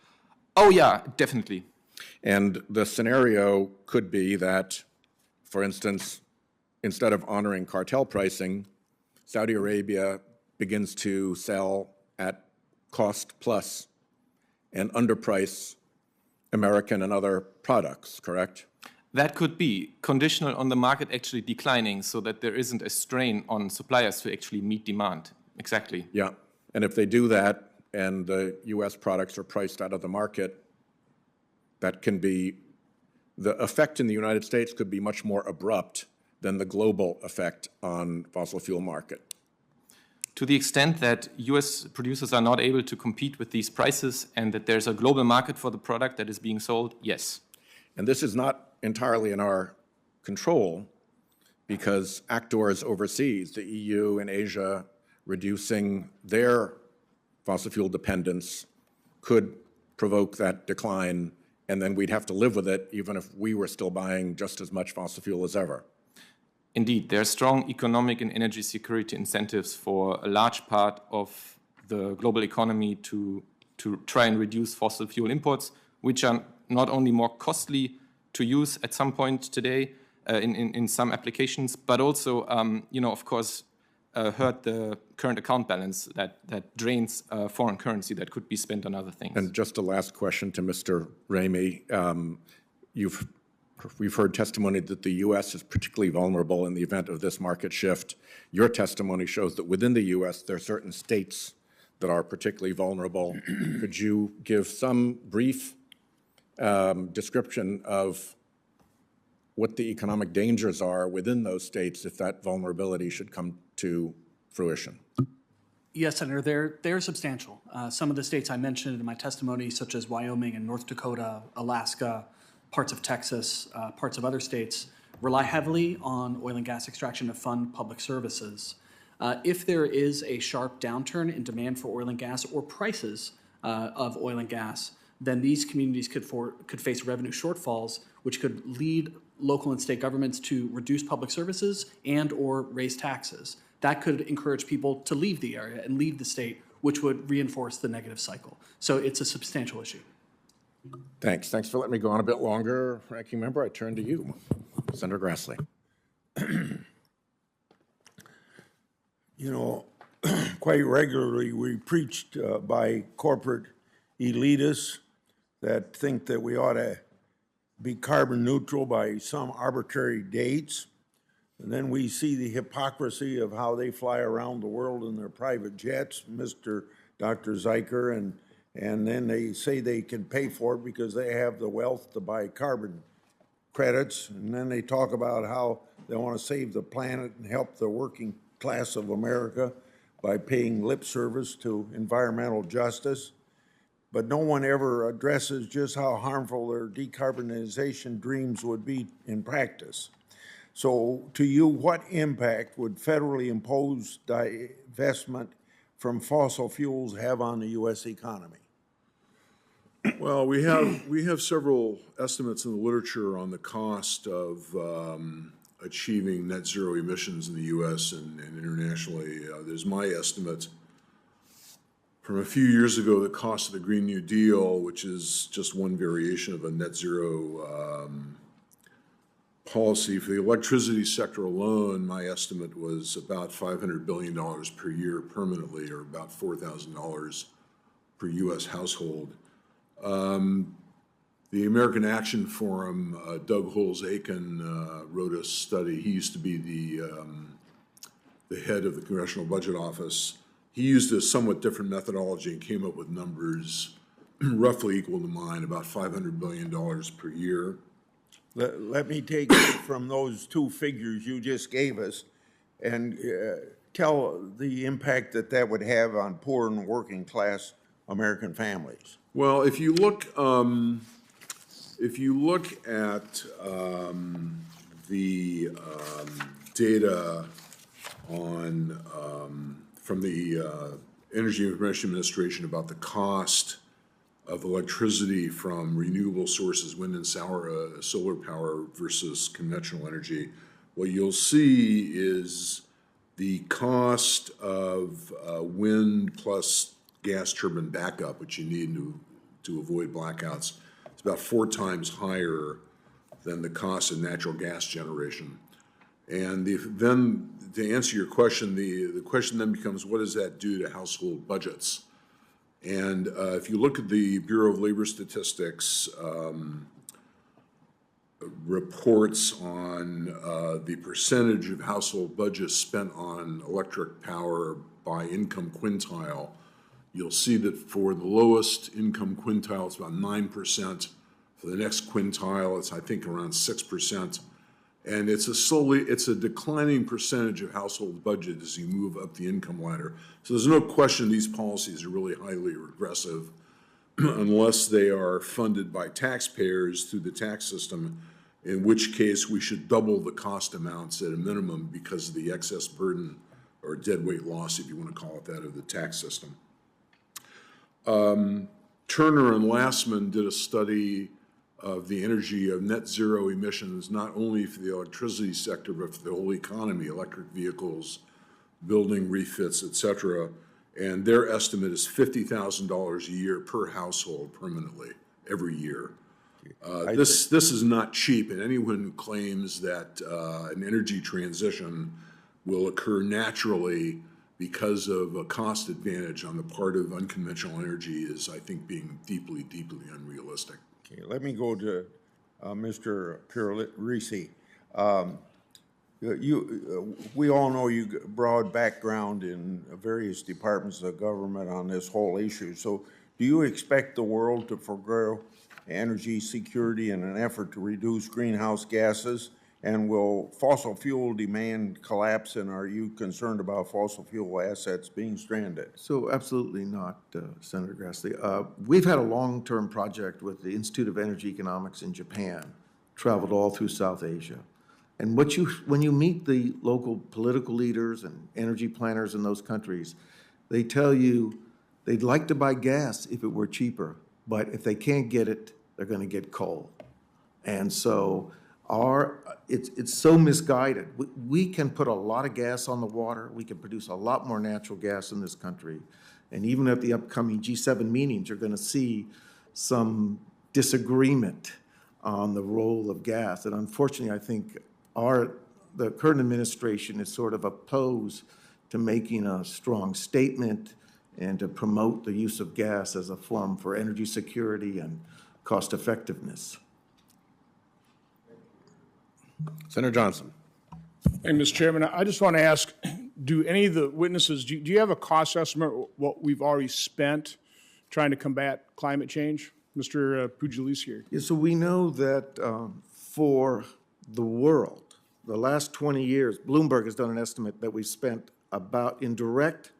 Oh, yeah, definitely. And the scenario could be that, for instance, instead of honoring cartel pricing, Saudi Arabia begins to sell at cost plus and underprice American and other products, correct? That could be conditional on the market actually declining so that there isn't a strain on suppliers to actually meet demand. Exactly. Yeah. And if they do that and the U.S. products are priced out of the market, that can be the effect in the United States could be much more abrupt than the global effect on fossil fuel market. To the extent that US producers are not able to compete with these prices and that there's a global market for the product that is being sold, yes. And this is not entirely in our control because actors overseas, the EU and Asia, reducing their fossil fuel dependence could provoke that decline, and then we'd have to live with it even if we were still buying just as much fossil fuel as ever. Indeed, there are strong economic and energy security incentives for a large part of the global economy to try and reduce fossil fuel imports, which are not only more costly to use at some point today in some applications, but also, of course, hurt the current account balance that drains foreign currency that could be spent on other things. And just a last question to Mr. Raimi. We've heard testimony that the U.S. is particularly vulnerable in the event of this market shift. Your testimony shows that within the U.S. there are certain states that are particularly vulnerable. Could you give some brief description of what the economic dangers are within those states if that vulnerability should come to fruition? Yes, Senator, they're substantial. Some of the states I mentioned in my testimony, such as Wyoming and North Dakota, Alaska, parts of Texas, parts of other states, rely heavily on oil and gas extraction to fund public services. If there is a sharp downturn in demand for oil and gas or prices of oil and gas, then these communities could face revenue shortfalls, which could lead local and state governments to reduce public services and or raise taxes. That could encourage people to leave the area and leave the state, which would reinforce the negative cycle. So it's a substantial issue. Thanks. Thanks for letting me go on a bit longer. Ranking Member, I turn to you, Senator Grassley. You know, quite regularly we preached by corporate elitists that think that we ought to be carbon neutral by some arbitrary dates. And then we see the hypocrisy of how they fly around the world in their private jets, Dr. Zycher, and then they say they can pay for it because they have the wealth to buy carbon credits. And then they talk about how they want to save the planet and help the working class of America by paying lip service to environmental justice. But no one ever addresses just how harmful their decarbonization dreams would be in practice. So to you, what impact would federally imposed divestment from fossil fuels have on the U.S. economy? Well, we have several estimates in the literature on the cost of achieving net zero emissions in the U.S. and internationally. There's my estimate from a few years ago, the cost of the Green New Deal, which is just one variation of a net zero policy. For the electricity sector alone, my estimate was about $500 billion per year permanently, or about $4,000 per U.S. household. The American Action Forum, Doug Holz-Aiken wrote a study. He used to be the head of the Congressional Budget Office. He used a somewhat different methodology and came up with numbers roughly equal to mine, about $500 billion per year. Let me take it from those two figures you just gave us and tell the impact that would have on poor and working class American families. Well, if you look at the data from the Energy Information Administration about the cost of electricity from renewable sources, wind and solar power versus conventional energy, what you'll see is the cost of wind plus gas turbine backup, which you need to avoid blackouts, is about 4 times higher than the cost of natural gas generation. And then to answer your question, the question then becomes, what does that do to household budgets? And if you look at the Bureau of Labor Statistics reports on the percentage of household budgets spent on electric power by income quintile, you'll see that for the lowest income quintile, it's about 9%, For the next quintile, it's, I think, around 6%. And it's a declining percentage of household budget as you move up the income ladder. So there's no question these policies are really highly regressive unless they are funded by taxpayers through the tax system, in which case we should double the cost amounts at a minimum because of the excess burden or deadweight loss, if you want to call it that, of the tax system. Turner and Lastman did a study of the energy of net zero emissions, not only for the electricity sector, but for the whole economy, electric vehicles, building refits, et cetera. And their estimate is $50,000 a year per household permanently, every year. This is not cheap, and anyone who claims that an energy transition will occur naturally because of a cost advantage on the part of unconventional energy is, I think, being deeply, deeply unrealistic. Okay, let me go to Mr. Pugliaresi. We all know you got a broad background in various departments of government on this whole issue. So do you expect the world to forego energy security in an effort to reduce greenhouse gases? And will fossil fuel demand collapse, and are you concerned about fossil fuel assets being stranded? So absolutely not, Senator Grassley. We've had a long-term project with the Institute of Energy Economics in Japan, traveled all through South Asia. And when you meet the local political leaders and energy planners in those countries, they tell you they'd like to buy gas if it were cheaper, but if they can't get it, they're going to get coal. And so it's so misguided. We can put a lot of gas on the water. We can produce a lot more natural gas in this country. And even at the upcoming G7 meetings, you're going to see some disagreement on the role of gas. And unfortunately, I think the current administration is sort of opposed to making a strong statement and to promote the use of gas as a form for energy security and cost effectiveness. Senator Johnson. Hey, Mr. Chairman, I just want to ask, do any of the witnesses, do you have a cost estimate of what we've already spent trying to combat climate change? Mr. Pugliaresi here. Yeah, so we know that for the world, the last 20 years, Bloomberg has done an estimate that we've spent about in direct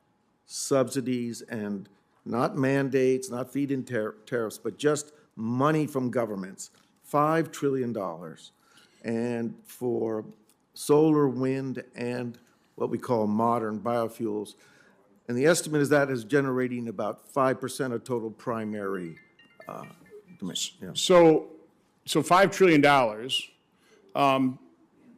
subsidies and not mandates, not feed-in tariffs, but just money from governments, $5 trillion. And for solar, wind, and what we call modern biofuels. And the estimate is that is generating about 5% of total primary demand. Yeah. So $5 trillion,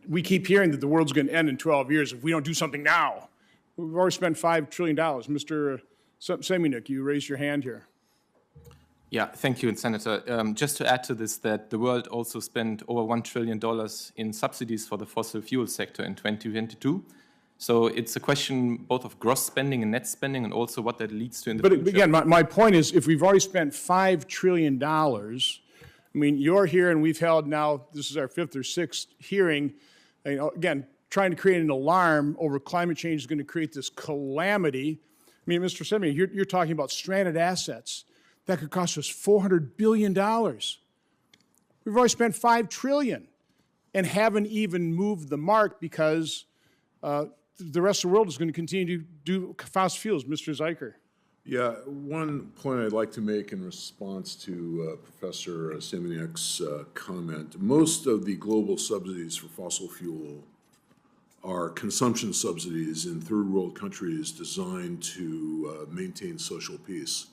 we keep hearing that the world's going to end in 12 years if we don't do something now. We've already spent $5 trillion. Mr. Semeniuk, you raised your hand here. Yeah, thank you, Senator. Just to add to this, that the world also spent over $1 trillion in subsidies for the fossil fuel sector in 2022. So it's a question both of gross spending and net spending, and also what that leads to in the future. But again, my point is, if we've already spent $5 trillion, I mean, you're here and we've held now, this is our 5th or 6th hearing, again, trying to create an alarm over climate change is going to create this calamity. I mean, Mr. Semeniuk, you're talking about stranded assets. That could cost us $400 billion. We've already spent $5 trillion and haven't even moved the mark because the rest of the world is going to continue to do fossil fuels. Mr. Zycher. Yeah, one point I'd like to make in response to Professor Semeniuk's comment. Most of the global subsidies for fossil fuel are consumption subsidies in third world countries designed to maintain social peace.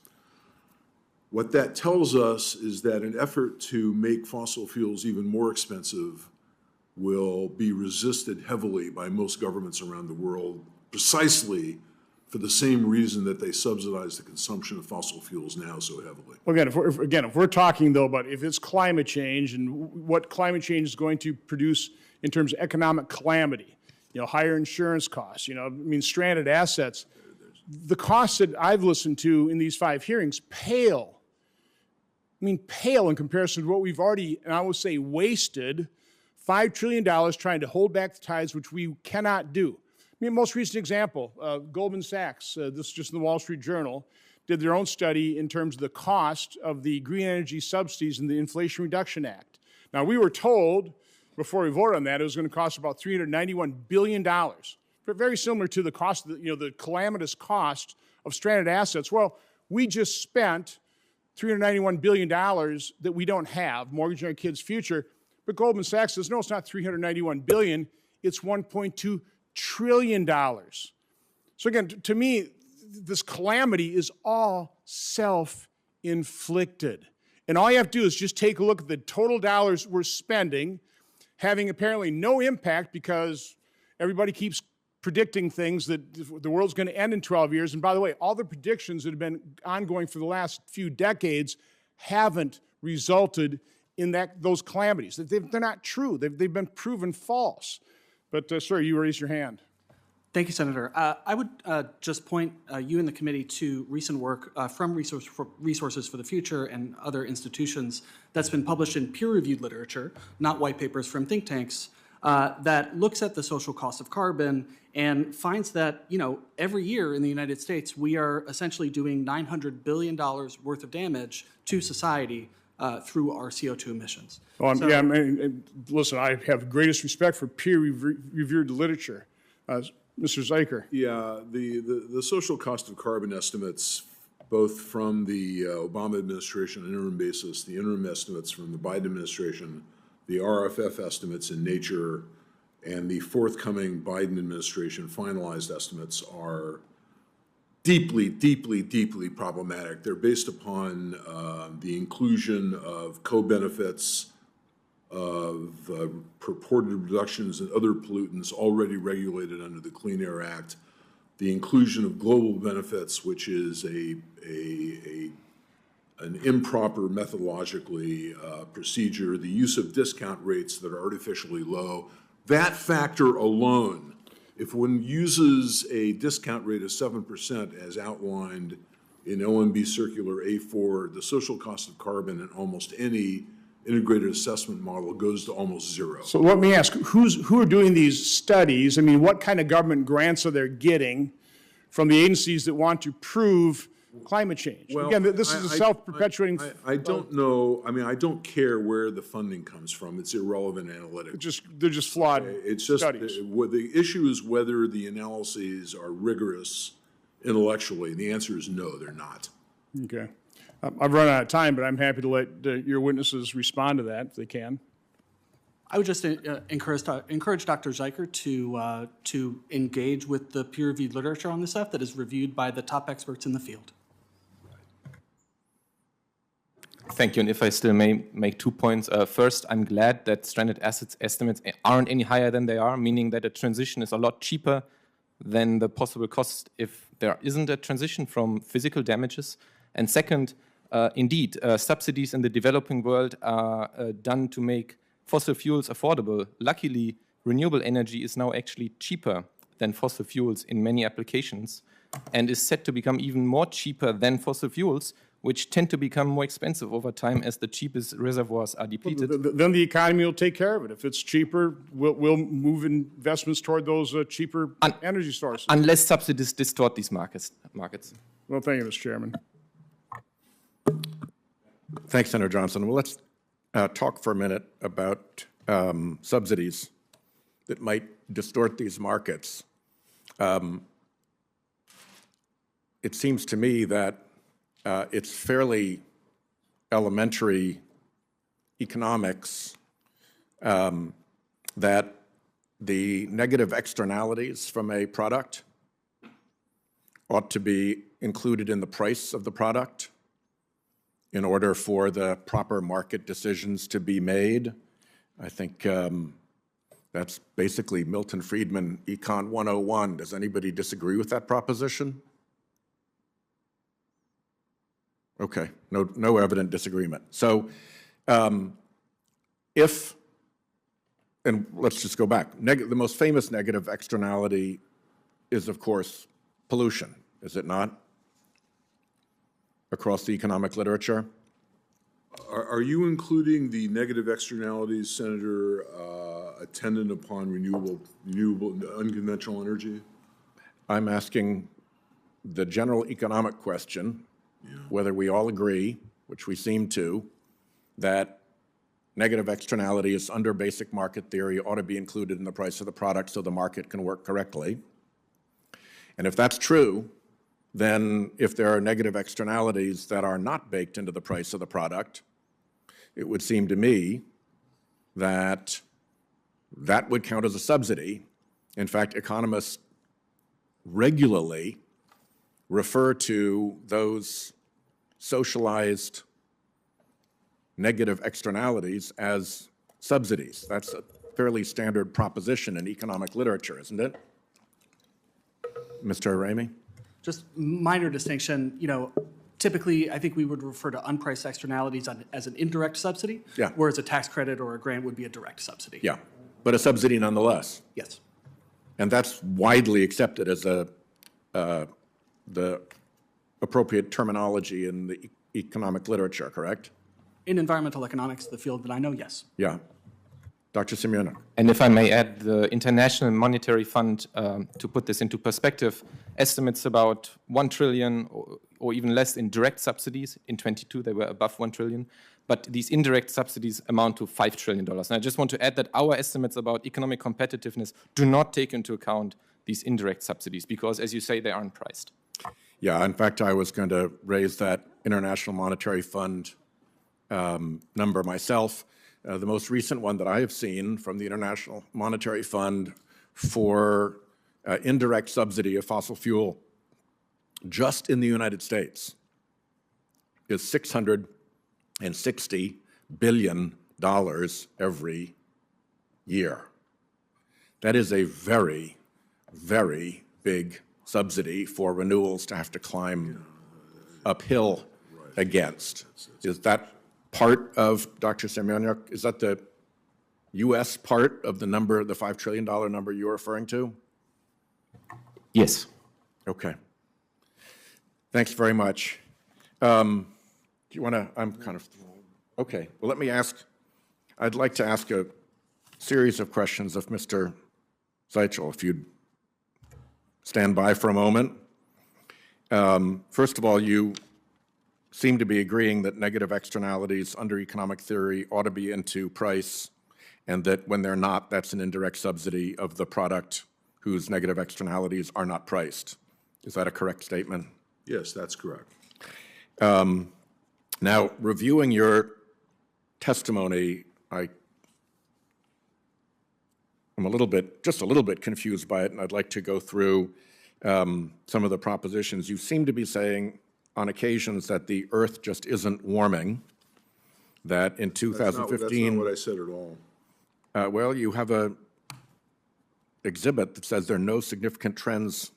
What that tells us is that an effort to make fossil fuels even more expensive will be resisted heavily by most governments around the world, precisely for the same reason that they subsidize the consumption of fossil fuels now so heavily. Well, if we're talking, though, about if it's climate change and what climate change is going to produce in terms of economic calamity, higher insurance costs, stranded assets, the costs that I've listened to in these 5 hearings pale in comparison to what we've already, and I will say, wasted $5 trillion trying to hold back the tides, which we cannot do. Most recent example, Goldman Sachs, this is just in the Wall Street Journal, did their own study in terms of the cost of the green energy subsidies in the Inflation Reduction Act. Now, we were told before we voted on that it was going to cost about $391 billion, very similar to the cost of the calamitous cost of stranded assets. Well, we just spent $391 billion that we don't have, mortgaging our kids' future. But Goldman Sachs says, no, it's not $391 billion, it's $1.2 trillion. So again, to me, this calamity is all self-inflicted. And all you have to do is just take a look at the total dollars we're spending, having apparently no impact because everybody keeps predicting things that the world's going to end in 12 years. And by the way, all the predictions that have been ongoing for the last few decades haven't resulted in those calamities. They're not true. They've been proven false. But, sir, you raised your hand. Thank you, Senator. I would just point you and the committee to recent work from Resources for the Future and other institutions that's been published in peer-reviewed literature, not white papers from think tanks, that looks at the social cost of carbon and finds that, every year in the United States, we are essentially doing $900 billion worth of damage to society through our CO2 emissions. Listen, I have greatest respect for peer-reviewed literature. Mr. Zycher. Yeah, the social cost of carbon estimates, both from the Obama administration on an interim basis, the interim estimates from the Biden administration, the RFF estimates in Nature, and the forthcoming Biden administration finalized estimates are deeply, deeply, deeply problematic. They're based upon the inclusion of co-benefits, of purported reductions in other pollutants already regulated under the Clean Air Act, the inclusion of global benefits, which is an improper methodologically procedure, the use of discount rates that are artificially low. That factor alone, if one uses a discount rate of 7% as outlined in OMB Circular A4, the social cost of carbon in almost any integrated assessment model goes to almost zero. So let me ask, who are doing these studies? I mean, what kind of government grants are they getting from the agencies that want to prove climate change? Well, again, this is a self-perpetuating. I don't know. I mean, I don't care where the funding comes from. It's irrelevant analytics. They're just flawed It's just studies. The issue is whether the analyses are rigorous intellectually. And the answer is no, they're not. Okay. I've run out of time, but I'm happy to let your witnesses respond to that if they can. I would just encourage Dr. Zycher to engage with the peer-reviewed literature on this stuff that is reviewed by the top experts in the field. Thank you. And if I still may make 2 points. First, I'm glad that stranded assets estimates aren't any higher than they are, meaning that a transition is a lot cheaper than the possible cost if there isn't a transition from physical damages. And second, indeed, subsidies in the developing world are done to make fossil fuels affordable. Luckily, renewable energy is now actually cheaper than fossil fuels in many applications and is set to become even more cheaper than fossil fuels, which tend to become more expensive over time as the cheapest reservoirs are depleted. Then the economy will take care of it. If it's cheaper, we'll move investments toward those cheaper energy sources. Unless subsidies distort these markets. Well, thank you, Mr. Chairman. Thanks, Senator Johnson. Well, let's talk for a minute about subsidies that might distort these markets. It seems to me that it's fairly elementary economics that the negative externalities from a product ought to be included in the price of the product in order for the proper market decisions to be made. I think that's basically Milton Friedman Econ 101. Does anybody disagree with that proposition? Okay, no evident disagreement. So and let's just go back. The most famous negative externality is, of course, pollution, is it not? Across the economic literature? Are you including the negative externalities, Senator, attendant upon renewable, unconventional energy? I'm asking the general economic question whether we all agree, which we seem to, that negative externalities under basic market theory ought to be included in the price of the product so the market can work correctly. And if that's true, then if there are negative externalities that are not baked into the price of the product, it would seem to me that that would count as a subsidy. In fact, economists regularly refer to those socialized negative externalities as subsidies. That's a fairly standard proposition in economic literature, isn't it? Mr. Raimi? Just minor distinction, typically, I think we would refer to unpriced externalities as an indirect subsidy. Yeah. Whereas a tax credit or a grant would be a direct subsidy. Yeah, but a subsidy nonetheless. Yes. And that's widely accepted as the appropriate terminology in the economic literature, correct? In environmental economics, the field that I know, yes. Yeah. Dr. Semeniuk. And if I may add, the International Monetary Fund, to put this into perspective, estimates about 1 trillion or even less in direct subsidies. In 22, they were above 1 trillion. But these indirect subsidies amount to $5 trillion. And I just want to add that our estimates about economic competitiveness do not take into account these indirect subsidies because, as you say, they aren't priced. Yeah, in fact, I was going to raise that International Monetary Fund number myself. The most recent one that I have seen from the International Monetary Fund for indirect subsidy of fossil fuel just in the United States is $660 billion every year. That is a very, very big subsidy for renewals to have to climb uphill against. Is that part of, Dr. Semeniuk, is that the U.S. part of the number, the $5 trillion number you're referring to? Yes. Okay. Thanks very much. Do you want to, okay. Well, let me ask, I'd like to ask a series of questions of Mr. Zycher, if you'd stand by for a moment. First of all, you seem to be agreeing that negative externalities under economic theory ought to be into price, and that when they're not, that's an indirect subsidy of the product whose negative externalities are not priced. Is that a correct statement? Yes, that's correct. Now, reviewing your testimony, I'm just a little bit confused by it, and I'd like to go through some of the propositions. You seem to be saying on occasions that the Earth just isn't warming, that in 2015... That's not what I said at all. Well, you have a exhibit that says there are no significant trends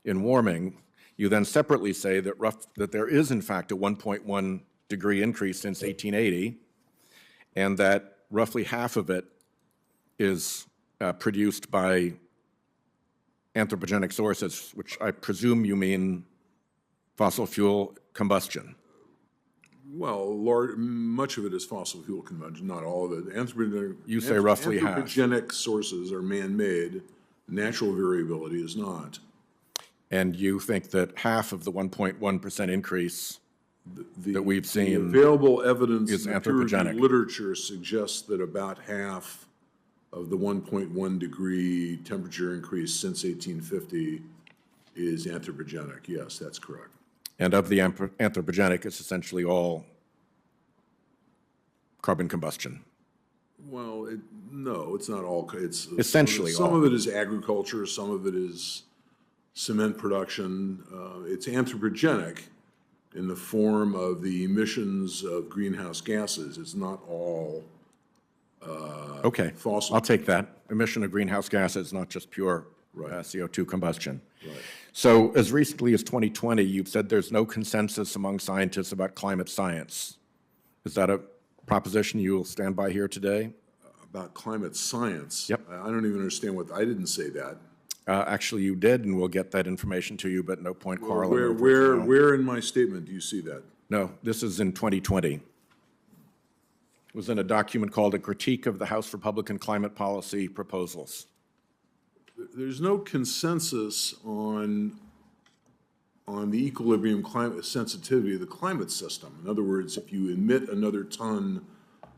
in warming. You then separately say that there is, in fact, a 1.1 degree increase since 1880, and that roughly half of it is produced by anthropogenic sources, which I presume you mean fossil fuel combustion. Well, much of it is fossil fuel combustion, not all of it. You say roughly half. Anthropogenic sources are man-made. Natural variability is not. And you think that half of the 1.1% increase that we've seen the available evidence is in the peer-reviewed anthropogenic. literature suggests that about half of the 1.1 degree temperature increase since 1850 is anthropogenic. Yes, that's correct. And of the anthropogenic, it's essentially all carbon combustion. Well, no, it's not all. It's Essentially some all. of it is agriculture, some of it is cement production. It's anthropogenic in the form of the emissions of greenhouse gases. It's not all Okay, fossil. I'll take that. Emission of greenhouse gases, not just pure CO2 combustion. Right. So as recently as 2020, you've said there's no consensus among scientists about climate science. Is that a proposition you will stand by here today? About climate science? Yep. I don't even understand I didn't say that. Actually, you did, and we'll get that information to you, but no point quarreling over it now. Where in my statement do you see that? No, this is in 2020. It was in a document called A Critique of the House Republican Climate Policy Proposals. There's no consensus on on the equilibrium climate sensitivity of the climate system. In other words, if you emit another ton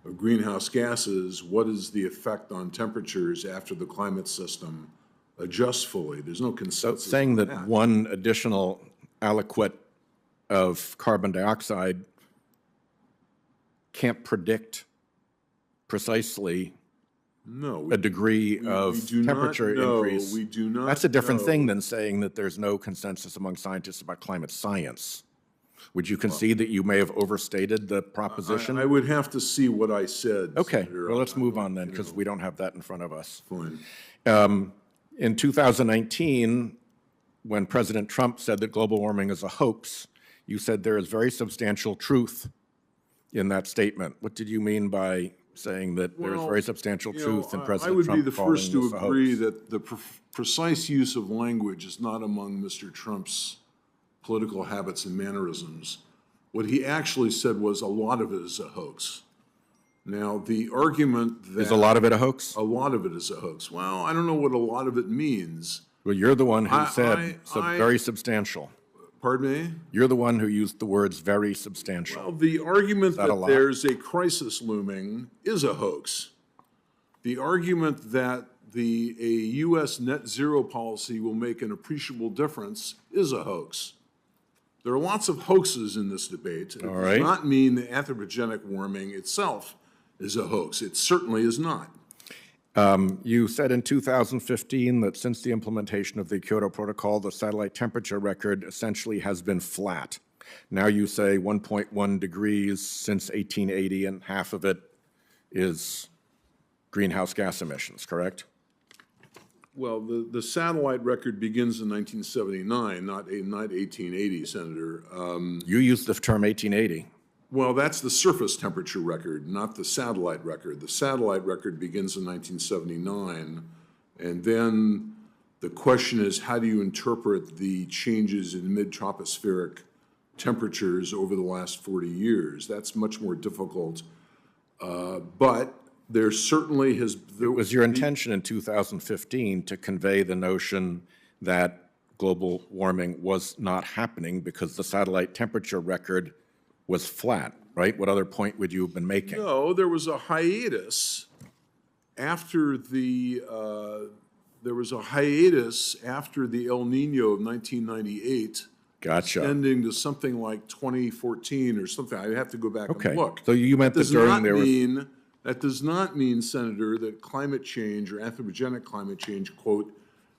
of greenhouse gases, what is the effect on temperatures after the climate system adjusts fully? There's no So consensus. saying on that one additional aliquot of carbon dioxide can't predict precisely No, a degree of do not temperature know. increase. We do not That's a different know. thing than saying that there's no consensus among scientists about climate science. Would you concede that you may have overstated the proposition? I would have to see what I said. Okay, Senator. well, let's move on then, because we don't have that in front of us. Fine. In 2019, when President Trump said that global warming is a hoax, you said there is very substantial truth in that statement. What did you mean by saying that there is Well, very substantial truth in I President would Trump be the calling first to this a hoax? agree that the precise use of language is not among Mr. Trump's political habits and mannerisms. What he actually said was a lot of it is a hoax. Now, the argument that... Is a lot of it a hoax? A lot of it is a hoax. Well, I don't know what a lot of it means. Well, you're the one who I- said I- very substantial. Pardon me? You're the one who used the words very substantial. Well, the argument that a that lot? there's a crisis looming is a hoax. The argument that a U.S. net zero policy will make an appreciable difference is a hoax. There are lots of hoaxes in this debate. It right. does not mean that anthropogenic warming itself is a hoax. It certainly is not. You said in 2015 that since the implementation of the Kyoto Protocol, the satellite temperature record essentially has been flat. Now you say 1.1 degrees since 1880, and half of it is greenhouse gas emissions, correct? Well, the satellite record begins in 1979, not 1880, Senator. You used the term 1880. Well, that's the surface temperature record, not the satellite record. The satellite record begins in 1979, and then the question is, how do you interpret the changes in mid-tropospheric temperatures over the last 40 years? That's much more difficult, but there certainly has... It was your intention in 2015 to convey the notion that global warming was not happening because the satellite temperature record was flat, right? What other point would you have been making? No, there was a hiatus after the El Nino of 1998, Gotcha. ending to something like 2014 or something. I have to go back Okay. and look. So you meant that during there was... That does not mean, Senator, that climate change or anthropogenic climate change, quote,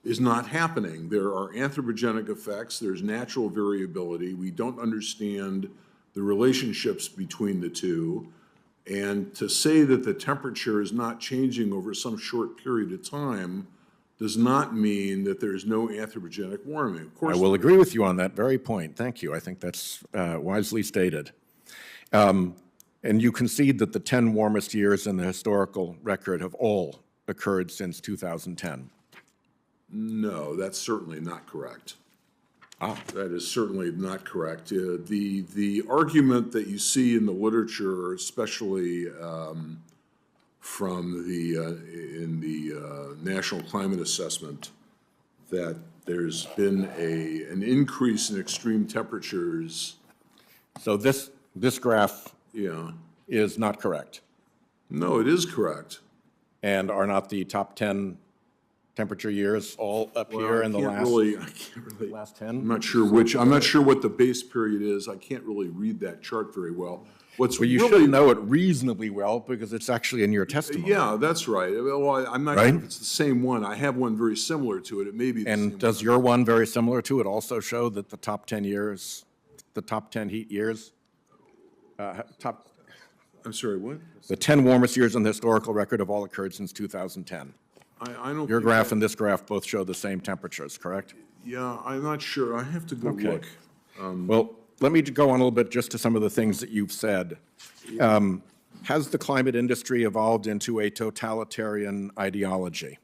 is not happening. There are anthropogenic effects. There's natural variability. We don't understand the relationships between the two. And to say that the temperature is not changing over some short period of time does not mean that there's no anthropogenic warming. Of course, I will agree with you on that very point. Thank you. I think that's wisely stated. And you concede that the 10 warmest years in the historical record have all occurred since 2010. no, that's certainly not correct. That is certainly not correct. The argument that you see in the literature, especially from in the National Climate Assessment, that there's been an increase in extreme temperatures. So this graph Yeah. is not correct, No, it is correct. and are not the top 10 temperature years all up Well, here in the I can't really. last I'm 10? not sure which. I'm not sure what the base period is. I can't really read that chart very well. What's Well, you really should know it reasonably well because it's actually in your testimony. Yeah, that's right. Well, I'm not Right? sure if it's the same one. I have one very similar to it. It may be the same And does one. your one very similar to it also show that the top 10 years, the top 10 heat years, I'm sorry, what? the 10 warmest years in the historical record have all occurred since 2010? I don't. Your think graph that- and this graph both show the same temperatures, correct? Yeah, I'm not sure. I have to go Okay. look. Well, let me go on a little bit just to some of the things that you've said. Has the climate industry evolved into a totalitarian ideology?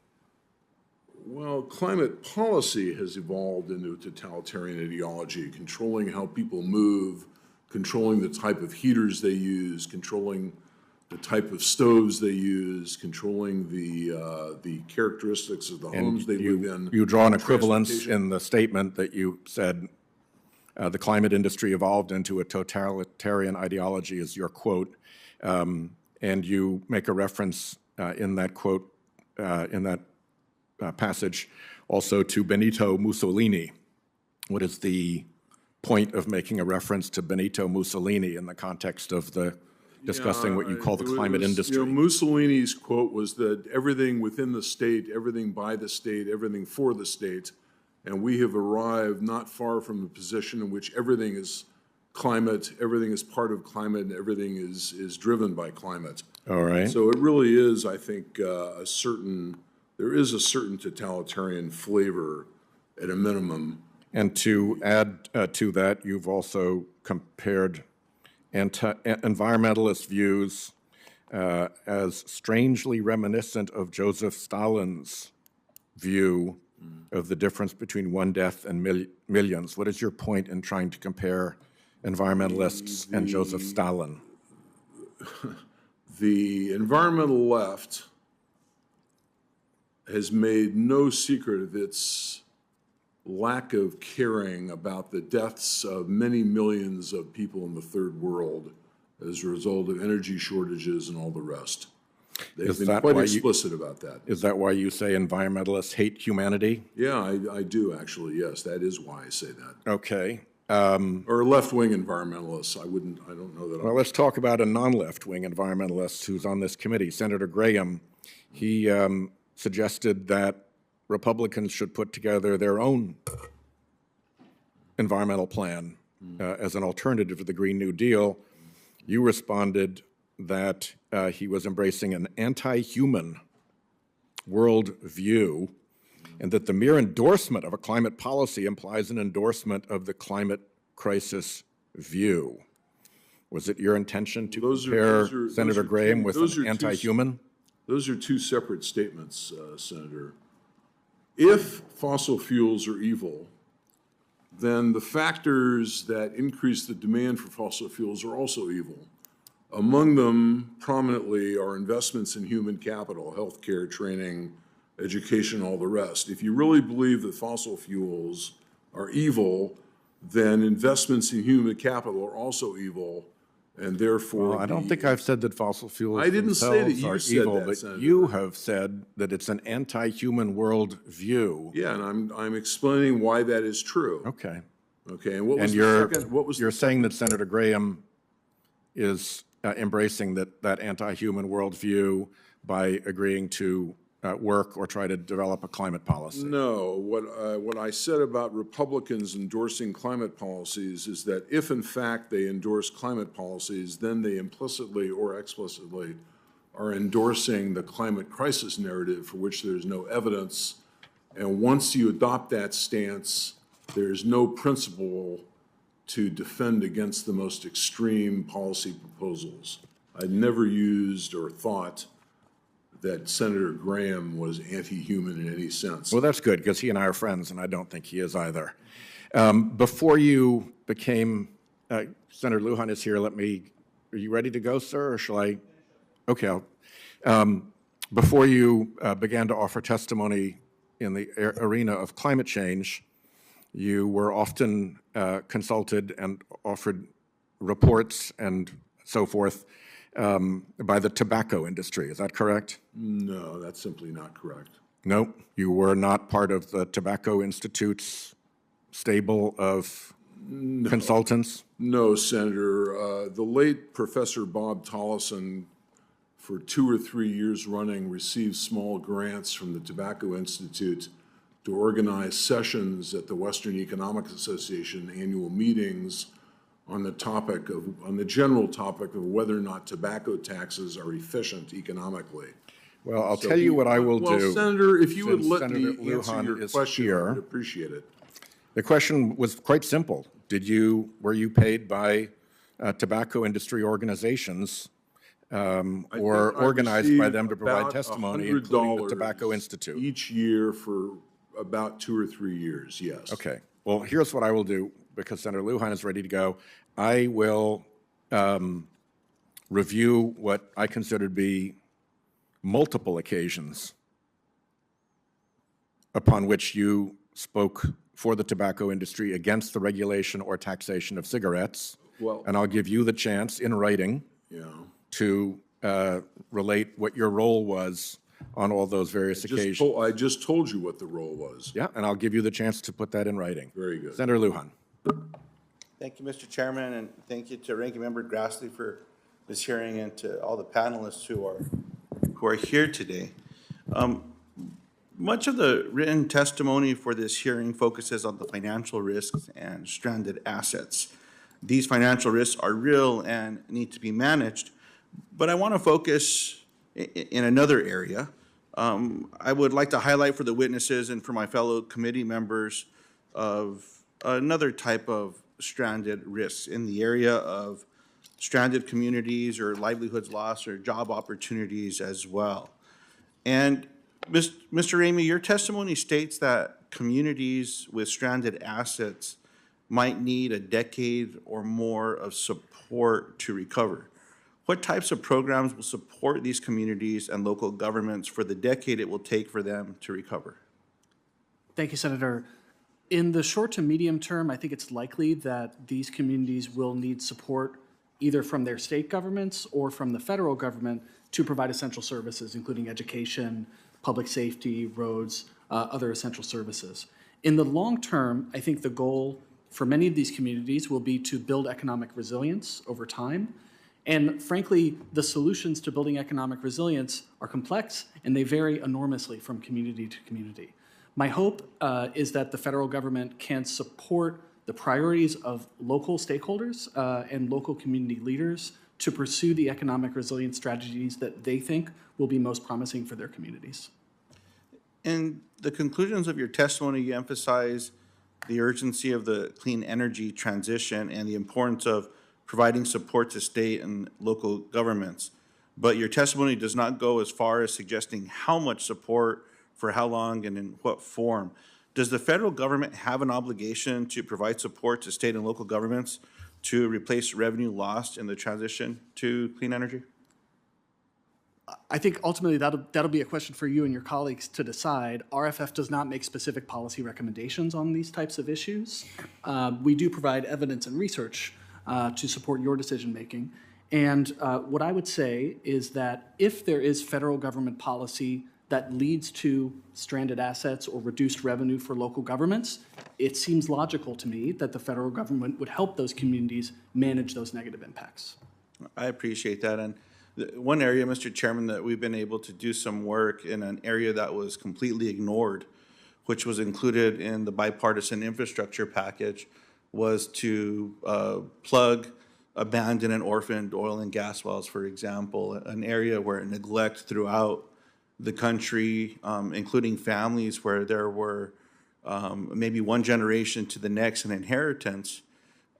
Well, climate policy has evolved into a totalitarian ideology, controlling how people move, controlling the type of heaters they use, controlling the type of stoves they use, controlling the characteristics of the homes they live in. You draw an equivalence transportation. in the statement that you said The climate industry evolved into a totalitarian ideology, is your quote, and you make a reference in that quote, in that passage, also to Benito Mussolini. What is the point of making a reference to Benito Mussolini in the context of discussing what you call the climate industry? Mussolini's quote was that everything within the state, everything by the state, everything for the state, and we have arrived not far from the position in which everything is climate, everything is part of climate, and everything is driven by climate. All right. So it really is, I think, there is a certain totalitarian flavor at a minimum. And to add to that, you've also compared environmentalist views as strangely reminiscent of Joseph Stalin's view of the difference between one death and millions. What is your point in trying to compare environmentalists and Joseph Stalin? The environmental left has made no secret of its lack of caring about the deaths of many millions of people in the third world as a result of energy shortages and all the rest. They've been quite explicit about that. Is that why you say environmentalists hate humanity? Yeah, I do actually, yes. That is why I say that. Okay. Or left-wing environmentalists. I don't know that. Well, let's talk about a non-left-wing environmentalist who's on this committee, Senator Graham. He suggested that Republicans should put together their own environmental plan as an alternative to the Green New Deal. You responded that he was embracing an anti-human world view, and that the mere endorsement of a climate policy implies an endorsement of the climate crisis view. Was it your intention to compare Senator Graham with an anti-human? Those are two separate statements, Senator. If fossil fuels are evil, then the factors that increase the demand for fossil fuels are also evil. Among them, prominently, are investments in human capital, healthcare, training, education, all the rest. If you really believe that fossil fuels are evil, then investments in human capital are also evil, and therefore... Well, I don't think I've said that fossil fuels I didn't say that you said evil, that, but Senator. you have said that it's an anti-human world view. Yeah, and I'm explaining why that is true. Okay. Okay, and what was And the second? What was you're saying that Senator Graham is embracing that anti-human worldview by agreeing to work or try to develop a climate policy? No, what I said about Republicans endorsing climate policies is that if in fact they endorse climate policies, then they implicitly or explicitly are endorsing the climate crisis narrative for which there's no evidence. And once you adopt that stance, there's no principle to defend against the most extreme policy proposals. I'd never used or thought that Senator Graham was anti-human in any sense. Well, that's good, because he and I are friends, and I don't think he is either. Before you became, Senator Lujan is here, are you ready to go, sir, or shall I? Okay. Before you began to offer testimony in the arena of climate change, you were often consulted and offered reports and so forth by the tobacco industry. Is that correct? No, that's simply not correct. No, you were not part of the Tobacco Institute's stable of consultants? No, Senator. The late Professor Bob Tollison, for 2 or 3 years running, received small grants from the Tobacco Institute to organize sessions at the Western Economic Association annual meetings on the general topic of whether or not tobacco taxes are efficient economically. Well, I'll tell you what I will do. Well, Senator, if you would let Senator me answer Lujan your is question, here. I'd appreciate it. The question was quite simple. Were you paid by tobacco industry organizations or organized by them to provide testimony, including the Tobacco Institute? Each year for about 2 or 3 years, yes. Okay. Well, here's what I will do, because Senator Lujan is ready to go. I will review what I consider to be multiple occasions upon which you spoke for the tobacco industry against the regulation or taxation of cigarettes. Well- And I'll give you the chance in writing to relate what your role was on all those various occasions. I just told you what the role was. Yeah, and I'll give you the chance to put that in writing. Very good. Senator Lujan. Thank you, Mr. Chairman, and thank you to Ranking Member Grassley for this hearing and to all the panelists who are here today. Much of the written testimony for this hearing focuses on the financial risks and stranded assets. These financial risks are real and need to be managed, but I want to focus in another area. I would like to highlight for the witnesses and for my fellow committee members of another type of stranded risks in the area of stranded communities or livelihoods lost or job opportunities as well. And Mr. Raimi, your testimony states that communities with stranded assets might need a decade or more of support to recover. What types of programs will support these communities and local governments for the decade it will take for them to recover? Thank you, Senator. In the short to medium term, I think it's likely that these communities will need support either from their state governments or from the federal government to provide essential services, including education, public safety, roads, other essential services. In the long term, I think the goal for many of these communities will be to build economic resilience over time. And frankly, the solutions to building economic resilience are complex and they vary enormously from community to community. My hope is that the federal government can support the priorities of local stakeholders and local community leaders to pursue the economic resilience strategies that they think will be most promising for their communities. In the conclusions of your testimony, you emphasize the urgency of the clean energy transition and the importance of providing support to state and local governments. But your testimony does not go as far as suggesting how much support, for how long, and in what form. Does the federal government have an obligation to provide support to state and local governments to replace revenue lost in the transition to clean energy? I think ultimately that'll be a question for you and your colleagues to decide. RFF does not make specific policy recommendations on these types of issues. We do provide evidence and research to support your decision making. And what I would say is that if there is federal government policy that leads to stranded assets or reduced revenue for local governments, it seems logical to me that the federal government would help those communities manage those negative impacts. I appreciate that. And one area, Mr. Chairman, that we've been able to do some work in an area that was completely ignored, which was included in the bipartisan infrastructure package, was to plug abandoned and orphaned oil and gas wells, for example, an area where neglect throughout the country, including families where there were maybe one generation to the next an inheritance,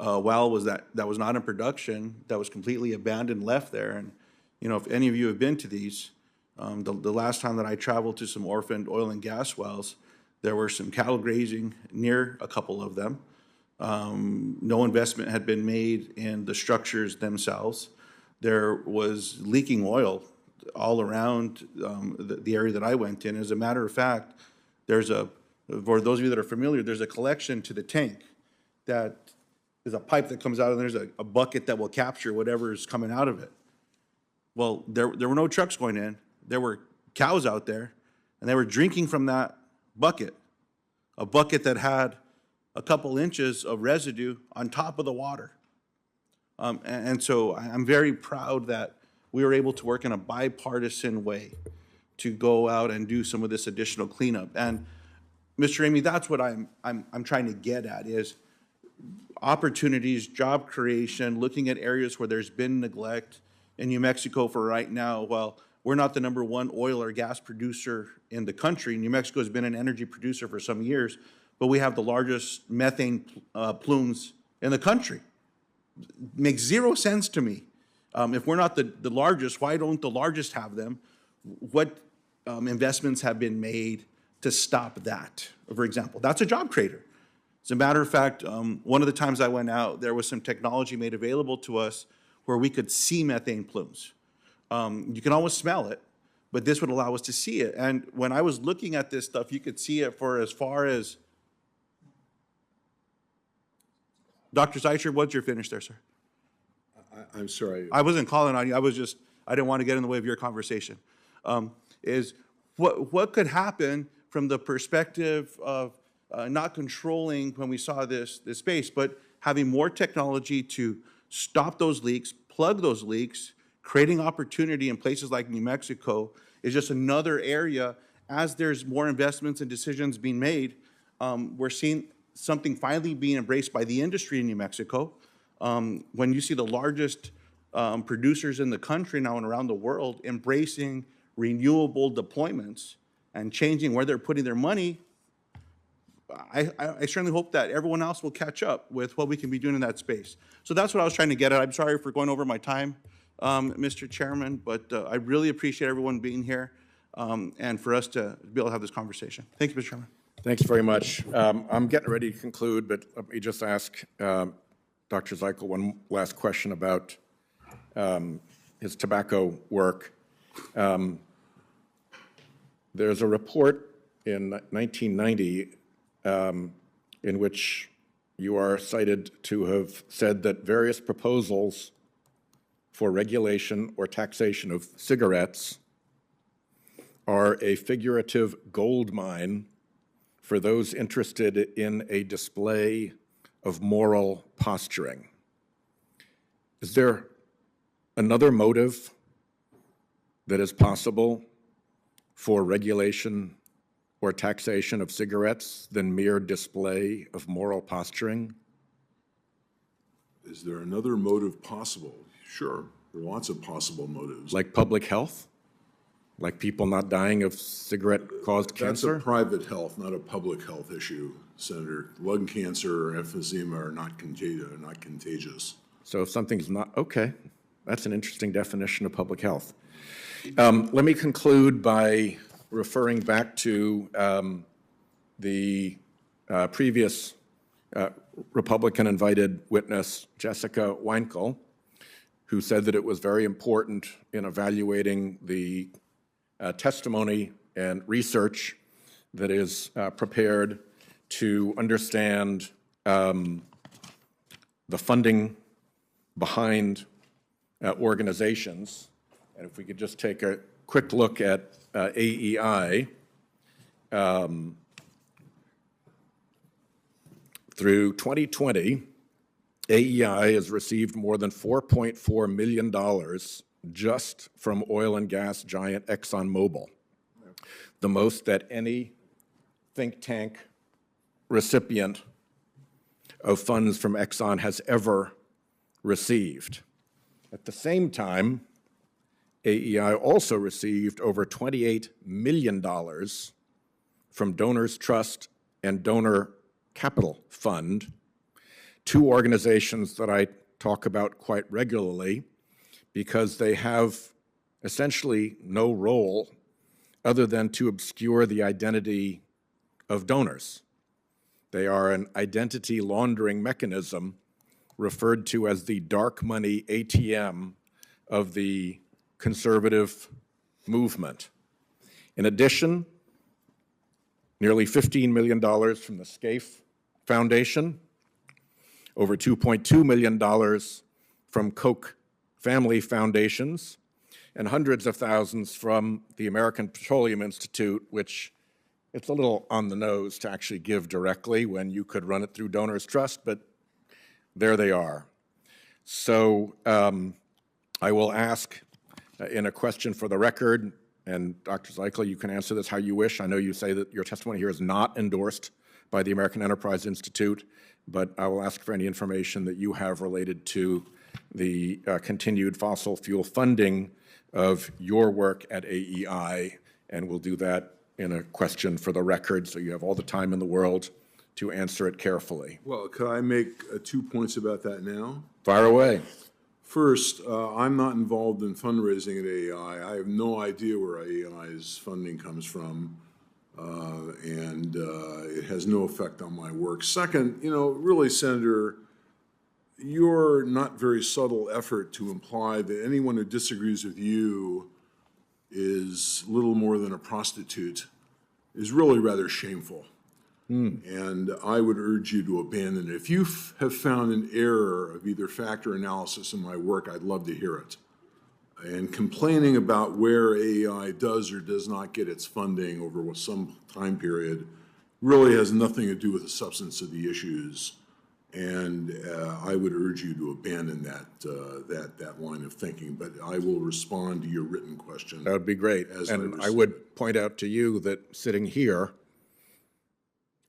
well that was not in production, that was completely abandoned, left there. And you know, if any of you have been to these, the last time that I traveled to some orphaned oil and gas wells, there were some cattle grazing near a couple of them. No investment had been made in the structures themselves. There was leaking oil all around the area that I went in. As a matter of fact, for those of you that are familiar, there's a collection to the tank that is a pipe that comes out and there's a bucket that will capture whatever is coming out of it. Well, there were no trucks going in. There were cows out there, and they were drinking from that bucket, a bucket that had a couple inches of residue on top of the water. And so I'm very proud that we were able to work in a bipartisan way to go out and do some of this additional cleanup. And Mr. Raimi, that's what I'm trying to get at is opportunities, job creation, looking at areas where there's been neglect. In New Mexico for right now, well, we're not the #1 oil or gas producer in the country. New Mexico has been an energy producer for some years, but we have the largest methane plumes in the country. Makes zero sense to me. If we're not the largest, why don't the largest have them? What investments have been made to stop that, for example? That's a job creator. As a matter of fact, one of the times I went out, there was some technology made available to us where we could see methane plumes. You can always smell it, but this would allow us to see it. And when I was looking at this stuff, you could see it for as far as Dr. Zycher, what's your finish there, sir? I'm sorry. I wasn't calling on you. I didn't want to get in the way of your conversation. Is what could happen from the perspective of not controlling when we saw this space, but having more technology to stop those leaks, plug those leaks, creating opportunity in places like New Mexico is just another area. As there's more investments and decisions being made, we're seeing something finally being embraced by the industry in New Mexico. When you see the largest producers in the country now and around the world embracing renewable deployments and changing where they're putting their money, I certainly hope that everyone else will catch up with what we can be doing in that space. So that's what I was trying to get at. I'm sorry for going over my time, Mr. Chairman, but I really appreciate everyone being here and for us to be able to have this conversation. Thank you, Mr. Chairman. Thanks very much. I'm getting ready to conclude, but let me just ask Dr. Zycher one last question about his tobacco work. There's a report in 1990 in which you are cited to have said that various proposals for regulation or taxation of cigarettes are a figurative gold mine for those interested in a display of moral posturing. Is there another motive that is possible for regulation or taxation of cigarettes than mere display of moral posturing? Is there another motive possible? Sure, there are lots of possible motives. Like public health? Like people not dying of cigarette-caused cancer? That's a private health, not a public health issue, Senator. Lung cancer or emphysema are not contagious. So if something's not, okay, that's an interesting definition of public health. Let me conclude by referring back to the previous Republican-invited witness, Jessica Weinkel, who said that it was very important in evaluating the testimony and research that is prepared to understand the funding behind organizations. And if we could just take a quick look at AEI, through 2020, AEI has received more than $4.4 million just from oil and gas giant ExxonMobil, the most that any think tank recipient of funds from Exxon has ever received. At the same time, AEI also received over $28 million from Donors Trust and Donor Capital Fund, two organizations that I talk about quite regularly because they have essentially no role other than to obscure the identity of donors. They are an identity laundering mechanism referred to as the dark money ATM of the conservative movement. In addition, nearly $15 million from the Scaife Foundation, over $2.2 million from Koch family foundations, and hundreds of thousands from the American Petroleum Institute, which it's a little on the nose to actually give directly when you could run it through Donors Trust, but there they are. So I will ask in a question for the record, and Dr. Zycher, you can answer this how you wish. I know you say that your testimony here is not endorsed by the American Enterprise Institute, but I will ask for any information that you have related to the continued fossil fuel funding of your work at AEI, and we'll do that in a question for the record, so you have all the time in the world to answer it carefully. Well, could I make 2 points about that now? Fire away. First, I'm not involved in fundraising at AEI. I have no idea where AEI's funding comes from, and it has no effect on my work. Second, you know, really, Senator, your not very subtle effort to imply that anyone who disagrees with you is little more than a prostitute is really rather shameful. And I would urge you to abandon it. If you have found an error of either factor analysis in my work, I'd love to hear it. And complaining about where AEI does or does not get its funding over some time period really has nothing to do with the substance of the issues. And I would urge you to abandon that line of thinking. But I will respond to your written question. That would be great. And I would point out to you that sitting here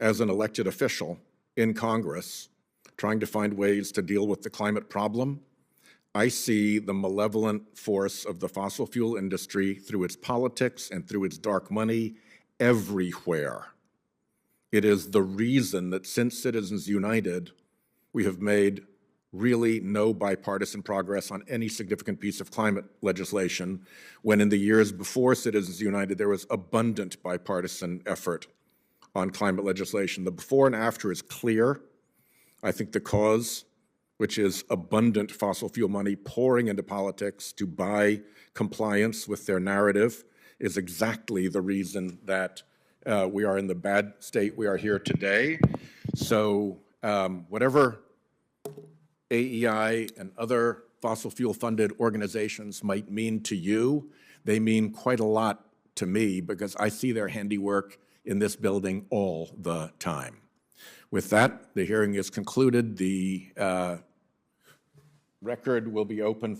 as an elected official in Congress, trying to find ways to deal with the climate problem, I see the malevolent force of the fossil fuel industry through its politics and through its dark money everywhere. It is the reason that since Citizens United, we have made really no bipartisan progress on any significant piece of climate legislation, when in the years before Citizens United, there was abundant bipartisan effort on climate legislation. The before and after is clear. I think the cause, which is abundant fossil fuel money pouring into politics to buy compliance with their narrative, is exactly the reason that we are in the bad state we are here today. So whatever AEI and other fossil fuel funded organizations might mean to you, they mean quite a lot to me because I see their handiwork in this building all the time. With that, the hearing is concluded. The record will be open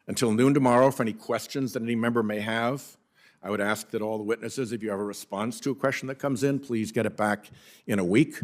until noon tomorrow for any questions that any member may have. I would ask that all the witnesses, if you have a response to a question that comes in, please get it back in a week.